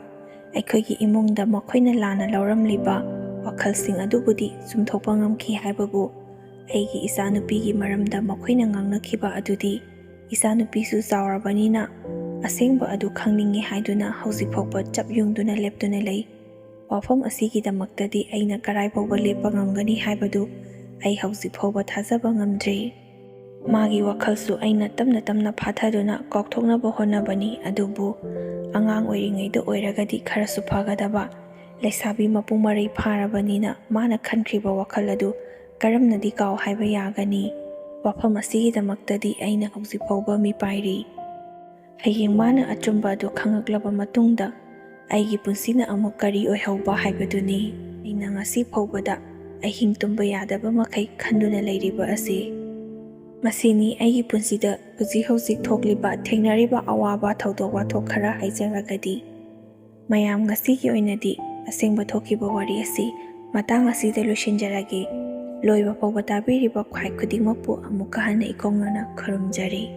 ꯑꯩꯈꯣꯏꯒꯤ ꯏꯃꯨꯡꯗ ꯃꯈꯣꯏꯅ ꯂꯥꯟꯅ ꯂꯧꯔꯝꯂꯤꯕ ꯋꯥꯈꯜꯁꯤꯡ ꯑꯗꯨꯕꯨꯗꯤ ꯆꯨꯝꯊꯣꯛꯄ ꯉꯝꯈꯤ ꯍꯥꯏꯕꯕꯨ ꯑꯩꯒꯤ ꯏꯆꯥꯅꯨꯄꯤꯒꯤ ꯃꯔꯝꯗ ꯃꯈꯣꯏꯅ ꯉꯥꯡꯅꯈꯤꯕ ꯑꯗꯨꯗꯤ ꯏꯆꯥꯅꯨꯄꯤꯁꯨ ꯆꯥꯎꯔꯕꯅꯤꯅ ꯑꯁꯦꯡꯕ ꯑꯗꯨ ꯈꯪꯅꯤꯡꯉꯤ ꯍꯥꯏꯗꯨꯅ ꯍꯧꯖꯤꯛ ꯐꯥꯎꯕ ꯆꯞ ꯌꯨꯡꯗꯨꯅ ꯂꯦꯞꯇꯨꯅ ꯂꯩ꯫ ꯋꯥꯐꯝ ꯑꯁꯤꯒꯤꯗꯃꯛꯇꯗꯤ ꯑꯩꯅ ꯀꯔꯥꯏ ꯐꯥꯎꯕ ꯂꯦꯞꯄ ꯉꯝꯒꯅꯤ ꯍꯥꯏꯕꯗු ꯑꯩ ꯍꯧꯖꯤꯛ ꯐꯥꯎꯕ ꯊꯥꯖꯕ ꯉꯝꯗ꯭ꯔꯤ꯫ ꯃꯥꯒꯤ ꯋꯥꯈꯜꯁꯨ ꯑꯩꯅ ꯇꯞꯅ ꯐꯥꯊꯗꯨꯅ ꯀꯥꯎꯊꯣꯛꯅꯕ ꯍꯣꯠꯅꯕꯅꯤ꯫ ꯑꯗꯨꯕꯨ ꯑꯉꯥꯡ ꯑꯣꯏꯔꯤꯉꯩꯗ ꯑꯣꯏꯔꯒꯗꯤ ꯈꯔꯁꯨ ꯐꯒꯗꯕ꯫ ꯂꯩꯁꯥꯕꯤ ꯃꯄꯨꯡ ꯃꯔꯩ ꯐꯥꯔꯕꯅꯤꯅ ꯃꯥꯅ ꯈꯟꯈ꯭ꯔꯤꯕ ꯋꯥꯈꯜ ꯑꯗꯨ ꯀꯔꯝꯅꯗꯤ ꯀꯥꯎ ꯍꯥꯏꯕ ꯌꯥꯒꯅꯤ? ꯋꯥꯐꯝ ꯑꯁꯤꯒꯤꯗꯃꯛꯇꯗꯤ ꯑꯩꯅ ꯍꯧꯖꯤꯛ ꯐꯥꯎꯕ ꯃꯤꯄꯥꯏꯔꯤ꯫ ꯍꯌꯦꯡ ꯃꯥꯅ ꯑꯆꯨꯝꯕ ꯑꯗꯨ ꯈꯪꯂꯛꯂꯕ ꯃꯇꯨꯡꯗ ꯑꯩꯒꯤ ꯄꯨꯟꯁꯤꯅ ꯑꯃꯨꯛ ꯀꯔꯤ ꯑꯣꯏꯍꯧꯕ ꯍꯥꯏꯕꯗꯨꯅꯤ ꯑꯩꯅ ꯉꯁꯤ ꯐꯥꯎꯕꯗ ꯑꯍꯤꯡ ꯇꯨꯝꯕ ꯌꯥꯗꯕ ꯃꯈꯩ ꯈꯟꯗꯨꯅ ꯂꯩꯔꯤꯕ ꯑꯁꯤ꯫ ꯃꯁꯤꯅꯤ ꯑꯩꯒꯤ ꯄꯨꯟꯁꯤꯗ ꯍꯧꯖꯤꯛ ꯊꯣꯛꯂꯤꯕ ꯊꯦꯡꯅꯔꯤꯕ ꯑꯋꯥꯕ ꯊꯧꯗꯣꯛ ꯋꯥꯊꯣꯛ ꯈꯔ ꯍꯥꯏꯖꯔꯒꯗꯤ ꯃꯌꯥꯝ ꯉꯁꯤꯒꯤ ꯑꯣꯏꯅꯗꯤ ꯑꯁꯦꯡꯕ ꯊꯣꯛꯈꯤꯕ ꯋꯥꯔꯤ ꯑꯁꯤ ꯃꯇꯥꯡ ꯑꯁꯤꯗ ꯂꯣꯏꯁꯤꯟꯖꯔꯒꯦ꯫ ꯂꯣꯏꯕ ꯐꯥꯎꯕ ꯇꯥꯕꯤꯔꯤꯕ ꯈ꯭ꯋꯥꯏ ꯈꯨꯗꯤꯡꯃꯛꯄꯨ ꯑꯃꯨꯛꯀ ꯍꯟꯅ ꯏꯀꯣꯡꯅꯅ ꯈꯨꯔꯨꯝꯖꯔꯤ꯫